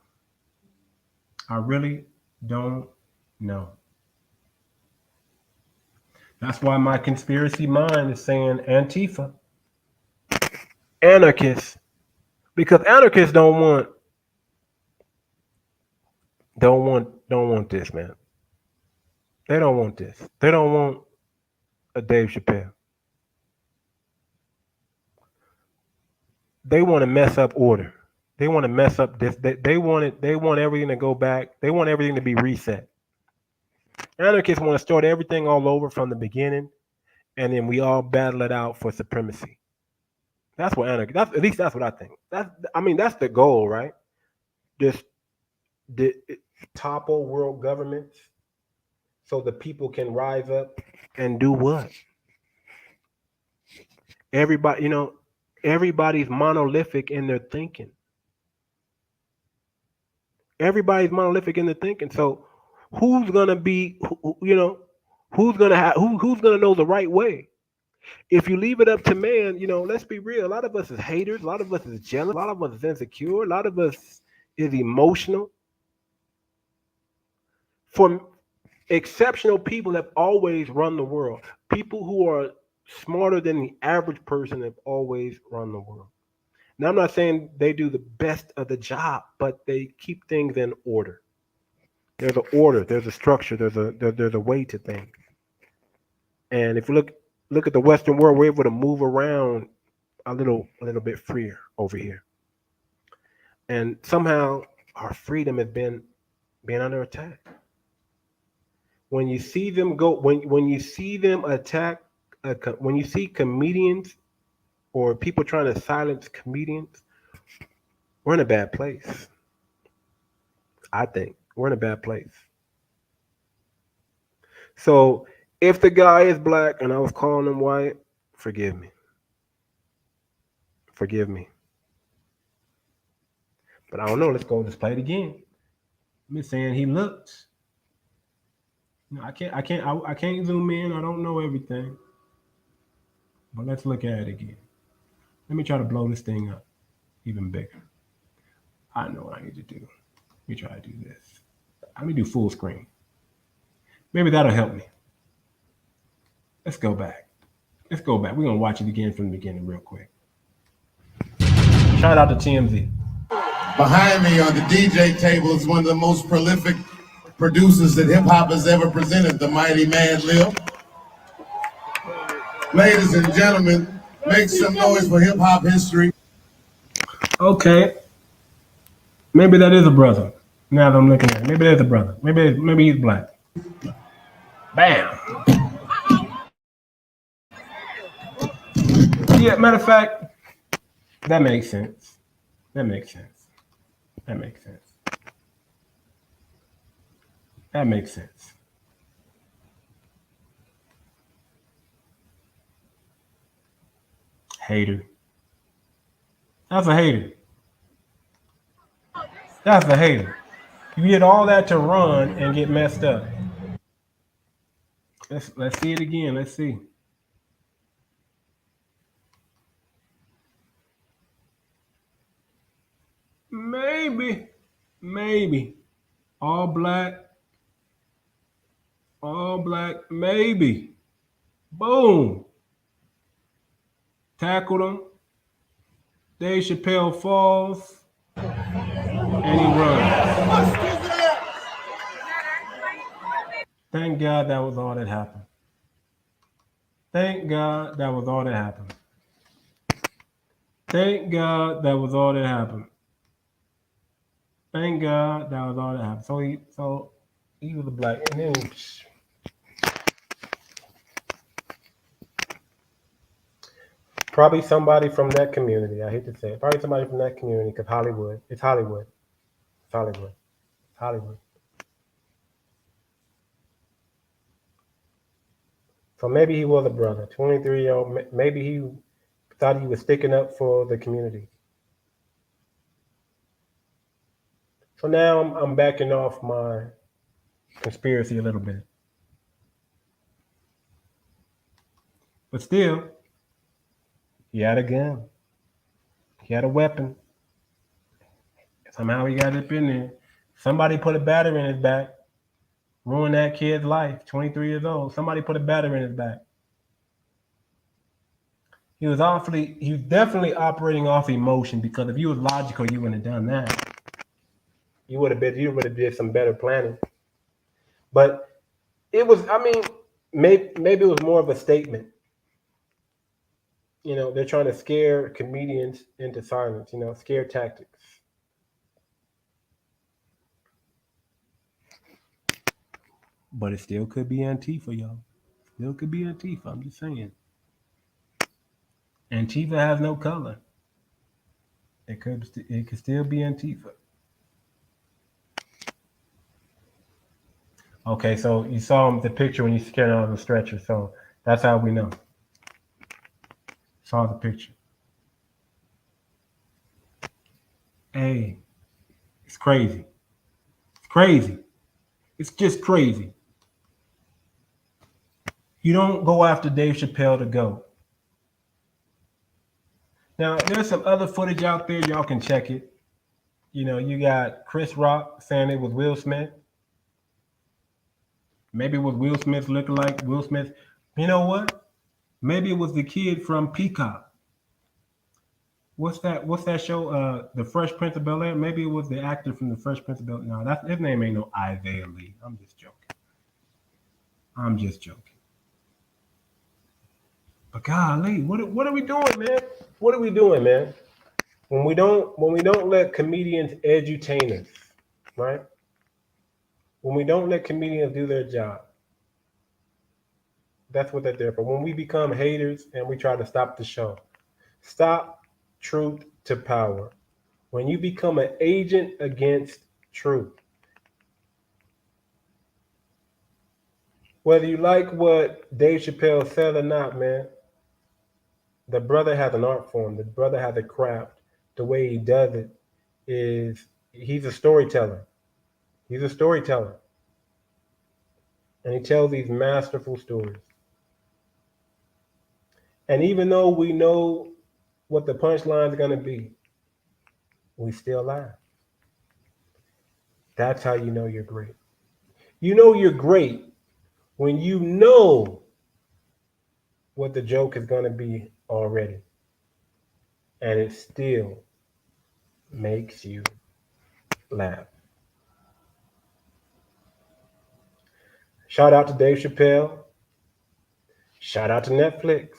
I really don't know. That's why my conspiracy mind is saying Antifa, anarchists, because anarchists don't want this, man. They don't want this. They don't want a Dave Chappelle. They want to mess up order. They want to mess up this. They want it. They want everything to go back. They want everything to be reset. Anarchists want to start everything all over from the beginning, and then we all battle it out for supremacy. That's what anarchy. That's at least that's what I think. That's the goal, right? Just the, topple world governments so the people can rise up and do what? Everybody, everybody's monolithic in their thinking. Everybody's monolithic in their thinking. So who's gonna be, who's gonna have, who's gonna know the right way? If you leave it up to man, let's be real. A lot of us is haters. A lot of us is jealous. A lot of us is insecure. A lot of us is emotional. For exceptional people have always run the world. People who are smarter than the average person have always run the world. Now, I'm not saying they do the best of the job, but they keep things in order. There's an order, there's a structure, there's a way to things. And if you look at the Western world, we're able to move around a little bit freer over here. And somehow our freedom has been being under attack. When you see them go, when you see them attack, when you see comedians or people trying to silence comedians, we're in a bad place. I think we're in a bad place. So if the guy is black and I was calling him white, forgive me. Forgive me. But I don't know. Let's play it again. I'm just saying he looks. I can't zoom in. I don't know everything. But let's look at it again. Let me try to blow this thing up even bigger. I know what I need to do. Let me try to do this. Let me do full screen. Maybe that'll help me. Let's go back. Let's go back. We're gonna watch it again from the beginning real quick. Shout out to TMZ. Behind me on the DJ table is one of the most prolific producers that hip hop has ever presented, the mighty man Lil. Ladies and gentlemen, make some noise for hip hop history. Okay. Maybe that is a brother. Now that I'm looking at it. Maybe that's a brother. Maybe he's black. Bam. Yeah, matter of fact, that makes sense. That makes sense. That makes sense. That makes sense. Hater. That's a hater. That's a hater. You did all that to run and get messed up. Let's see it again. Let's see. Maybe. All black, maybe. Boom. Tackled him. Dave Chappelle falls and he runs. Thank God that was all that happened. Thank God that was all that happened. Thank God that was all that happened. Thank God that was all that happened. So he was a black, and then Probably somebody from that community. I hate to say it. Probably somebody from that community because Hollywood. It's Hollywood. It's Hollywood. It's Hollywood. So maybe he was a brother, 23-year-old. Maybe he thought he was sticking up for the community. So now I'm backing off my conspiracy a little bit. But still, he had a gun. He had a weapon. Somehow he got up in there. Somebody put a battery in his back. Ruined that kid's life. 23 years old. Somebody put a battery in his back. He was definitely operating off emotion because if you was logical, you wouldn't have done that. You would have did some better planning. But it was, I mean, maybe it was more of a statement. They're trying to scare comedians into silence, scare tactics. But it still could be Antifa, y'all. Still could be Antifa, I'm just saying. Antifa has no color. It could still be Antifa. Okay, so you saw the picture when you scared on the stretcher, so that's how we know. Saw the picture. Hey, it's crazy. It's crazy. It's just crazy. You don't go after Dave Chappelle to go. Now, there's some other footage out there. Y'all can check it. You got Chris Rock saying it was Will Smith. Maybe it was Will Smith looking like Will Smith. You know what? Maybe it was the kid from Peacock. What's that show? The Fresh Prince of Bel Air. Maybe it was the actor from the Fresh Prince of Bel Air. No, his name ain't no Isaiah Lee. I'm just joking. But golly, what are we doing, man? What are we doing, man? When we don't let comedians edutain us, right? When we don't let comedians do their job, that's what they're there for. When we become haters and we try to stop the show, stop truth to power. When you become an agent against truth, whether you like what Dave Chappelle said or not, man, the brother has an art form. The brother has a craft. The way he does it is he's a storyteller. He's a storyteller. And he tells these masterful stories. And even though we know what the punchline is going to be, we still laugh. That's how you know you're great. You know you're great when you know what the joke is going to be already. And it still makes you laugh. Shout out to Dave Chappelle. Shout out to Netflix.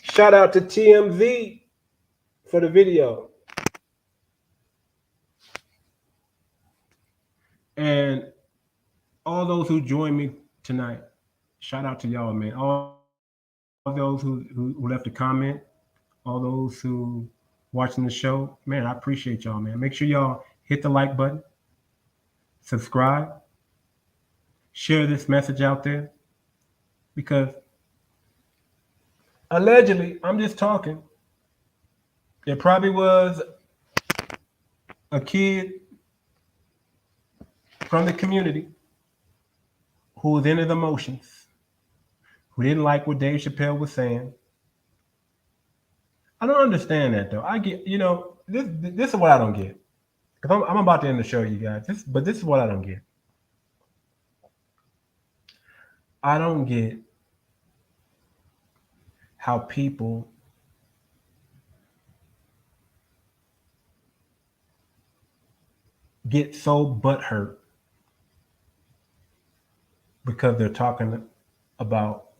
Shout out to TMZ for the video. And all those who joined me tonight, shout out to y'all, man. All those who left a comment, all those who watching the show, man, I appreciate y'all, man. Make sure y'all hit the like button, subscribe, share this message out there, because allegedly, I'm just talking, there probably was a kid from the community who was into the emotions, who didn't like what Dave Chappelle was saying. I don't understand that though. I get, this is what I don't get. Because I'm about to end the show, you guys. But this is what I don't get. I don't get how people get so butthurt because they're talking about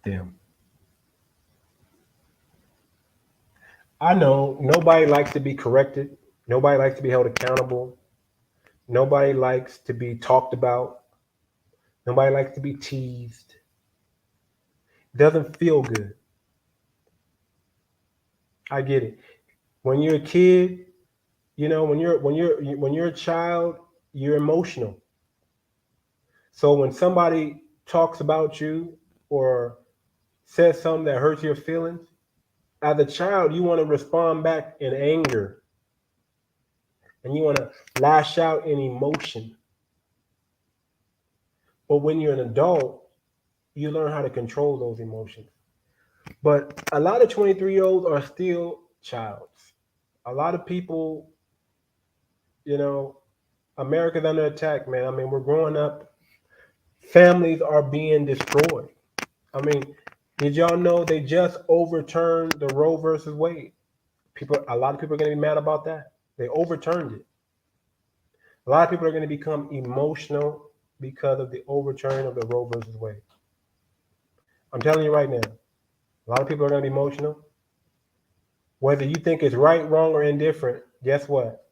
them. I know nobody likes to be corrected. Nobody likes to be held accountable. Nobody likes to be talked about. Nobody likes to be teased. It doesn't feel good. I get it. When you're a kid, when you're a child, you're emotional. So when somebody talks about you or says something that hurts your feelings, as a child, you want to respond back in anger and you want to lash out in emotion. But when you're an adult, you learn how to control those emotions. But a lot of 23-year-olds are still childs. A lot of people, you know, America's under attack, man. I mean, we're growing up, families are being destroyed. I mean, did y'all know they just overturned the Roe versus Wade? A lot of people are going to be mad about that. They overturned it. A lot of people are going to become emotional because of the overturn of the Roe versus Wade. I'm telling you right now, a lot of people are going to be emotional. Whether you think it's right, wrong, or indifferent, guess what?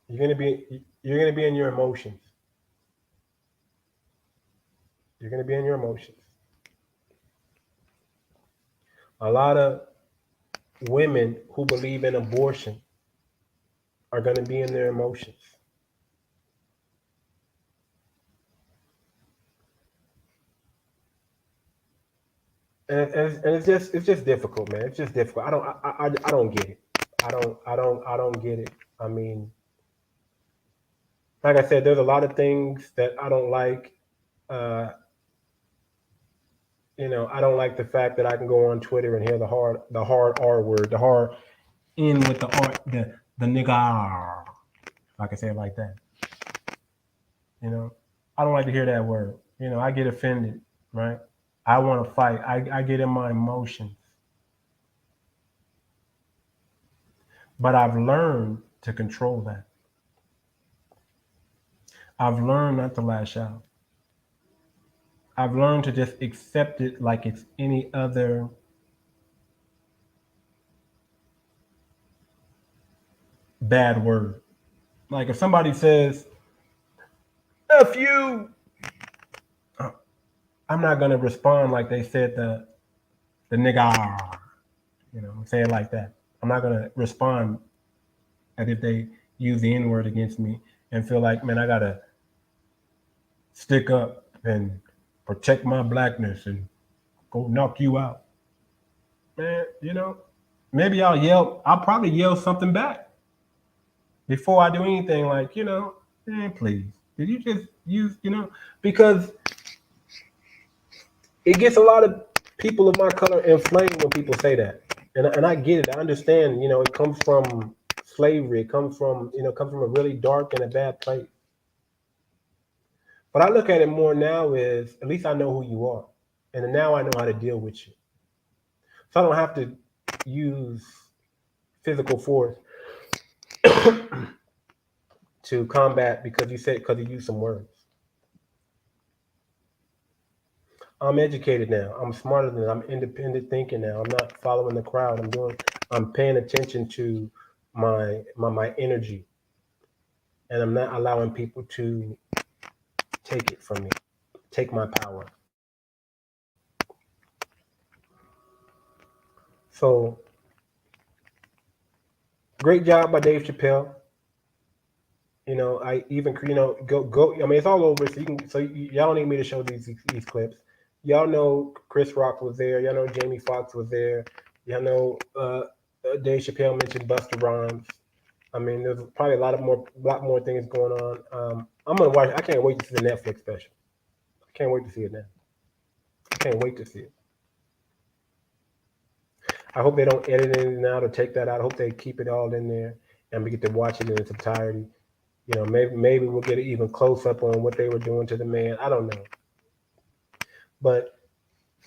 You're going to be in your emotions. You're going to be in your emotions. A lot of women who believe in abortion are going to be in their emotions. And it's just difficult, man. It's just difficult. I don't get it. I don't get it. I mean, like I said, there's a lot of things that I don't like. Uh, I don't like the fact that I can go on Twitter and hear the hard R word, the hard N with the R, the nigga. If I can say it like that. You know, I don't like to hear that word. I get offended, right? I want to fight. I get in my emotions, but I've learned to control that. I've learned not to lash out. I've learned to just accept it like it's any other bad word. Like if somebody says "f you," uh, I'm not gonna respond like they said the nigga. Say it like that. I'm not gonna respond as if they use the N word against me and feel like, man, I gotta stick up and protect my blackness and go knock you out. Man, maybe I'll probably yell something back before I do anything like, man, please. Did you just use, because it gets a lot of people of my color inflamed when people say that. And I get it. I understand, it comes from slavery. It comes from a really dark and a bad place. But I look at it more now as at least I know who you are. And now I know how to deal with you. So I don't have to use physical force to combat because you used some words. I'm educated now. I'm smarter than I'm independent thinking now. I'm not following the crowd. I'm paying attention to my energy, and I'm not allowing people to take it from me, take my power. So great job by Dave Chappelle. I even go. I mean, it's all over. Y'all don't need me to show these clips. Y'all know Chris Rock was there. Y'all know Jamie Foxx was there. Y'all know Dave Chappelle mentioned Busta Rhymes. I mean, there's probably a lot more things going on. I'm gonna watch. I can't wait to see the Netflix special. I can't wait to see it now. I can't wait to see it. I hope they don't edit anything out or take that out. I hope they keep it all in there and we get to watch it in its entirety. Maybe we'll get an even close up on what they were doing to the man. I don't know. But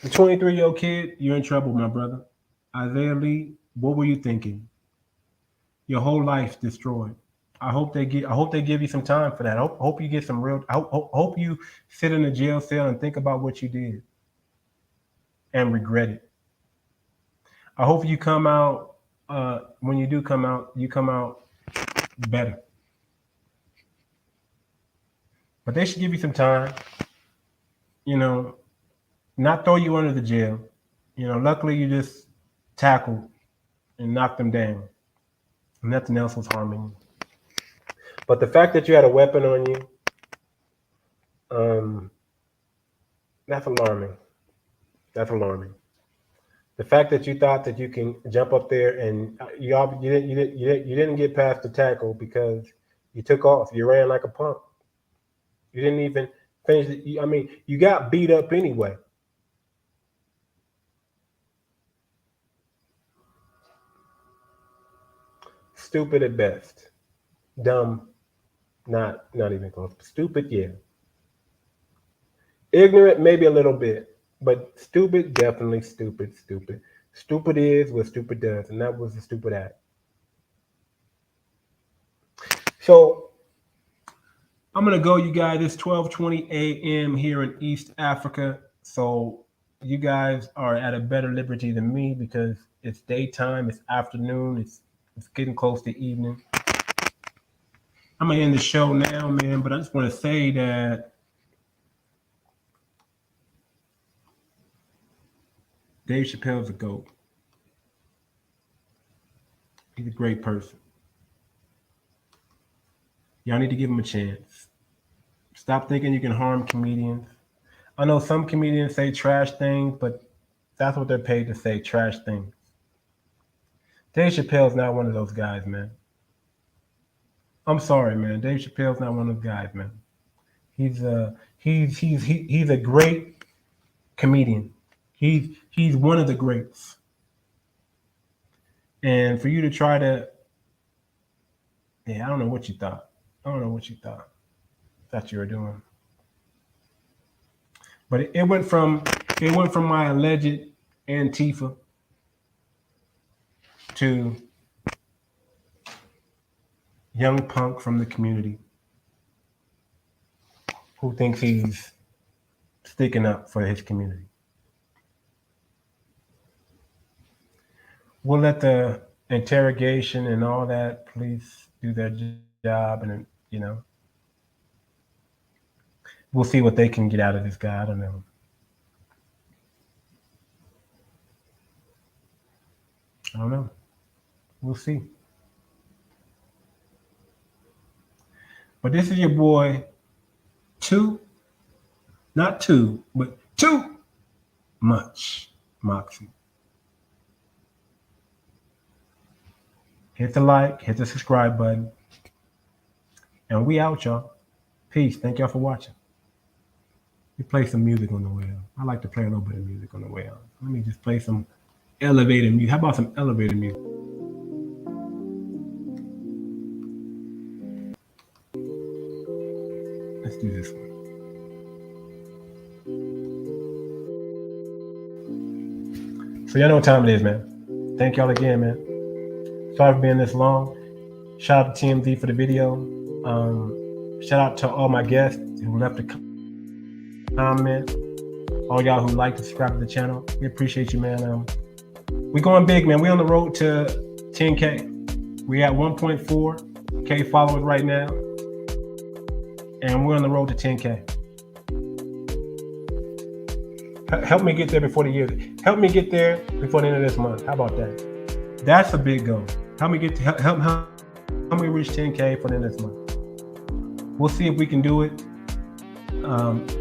the 23-year-old kid, you're in trouble, my brother. Isaiah Lee, what were you thinking? Your whole life's destroyed. I hope they give you some time for that. I hope you get some real. I hope you sit in a jail cell and think about what you did and regret it. I hope you come out. When you do come out, you come out better. But they should give you some time. You know, not throw you under the jail. Luckily you just tackled and knocked them down. Nothing else was harming you. But the fact that you had a weapon on you, um, that's alarming. That's alarming. The fact that you thought that you can jump up there and you didn't get past the tackle because you took off. You ran like a punk. You didn't even finish. I mean, you got beat up anyway. Stupid at best. Dumb, not even close. Stupid, yeah. Ignorant, maybe a little bit, but stupid, definitely stupid. Stupid. Stupid is what stupid does, and that was a stupid act. So I'm gonna go, you guys. It's 12:20 a.m. here in East Africa, so you guys are at a better liberty than me because it's daytime, it's afternoon, it's getting close to evening. I'm gonna end the show now, man. But I just want to say that Dave Chappell's a GOAT. He's a great person. Y'all need to give him a chance. Stop thinking you can harm comedians. I know some comedians say trash things, but that's what they're paid to say, trash things. Dave Chappelle's not one of those guys, man. I'm sorry, man. Dave Chappelle's not one of those guys, man. He's a great comedian. He's one of the greats. And for you to try to, I don't know what you thought. I don't know what you thought you were doing. But it went from my alleged Antifa to young punk from the community who thinks he's sticking up for his community. We'll let the interrogation and all that police do their job, and we'll see what they can get out of this guy. I don't know. We'll see. But this is your boy, not too much Moxie. Hit the like, hit the subscribe button. And we out, y'all. Peace. Thank y'all for watching. We play some music on the way out. I like to play a little bit of music on the way out. Let me just play some elevator music. How about some elevator music? Let's do this one. So y'all know what time it is, man. Thank y'all again, man. Sorry for being this long. Shout out to TMZ for the video. Shout out to all my guests who left a comment. All y'all who like to subscribe to the channel. We appreciate you, man. We going big, man. We on the road to 10K. We at 1.4K followers right now. And we're on the road to 10K. Help me get there before the year. Help me get there before the end of this month. How about that? That's a big goal. Help me get to help me reach 10K for the end of this month. We'll see if we can do it.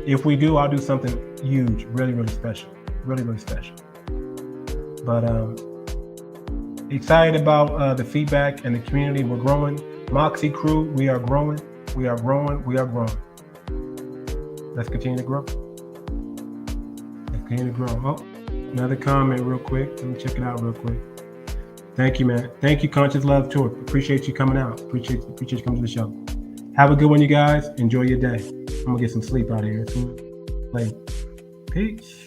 If we do, I'll do something huge, really, really special. Really, really special. But excited about the feedback and the community. We're growing. Moxie crew, we are growing. We are growing. We are growing. Let's continue to grow. Let's continue to grow. Oh, another comment real quick. Let me check it out real quick. Thank you, man. Thank you, Conscious Love Tour. Appreciate you coming out. Appreciate you coming to the show. Have a good one, you guys. Enjoy your day. I'm gonna get some sleep out of here. It's late. Peace.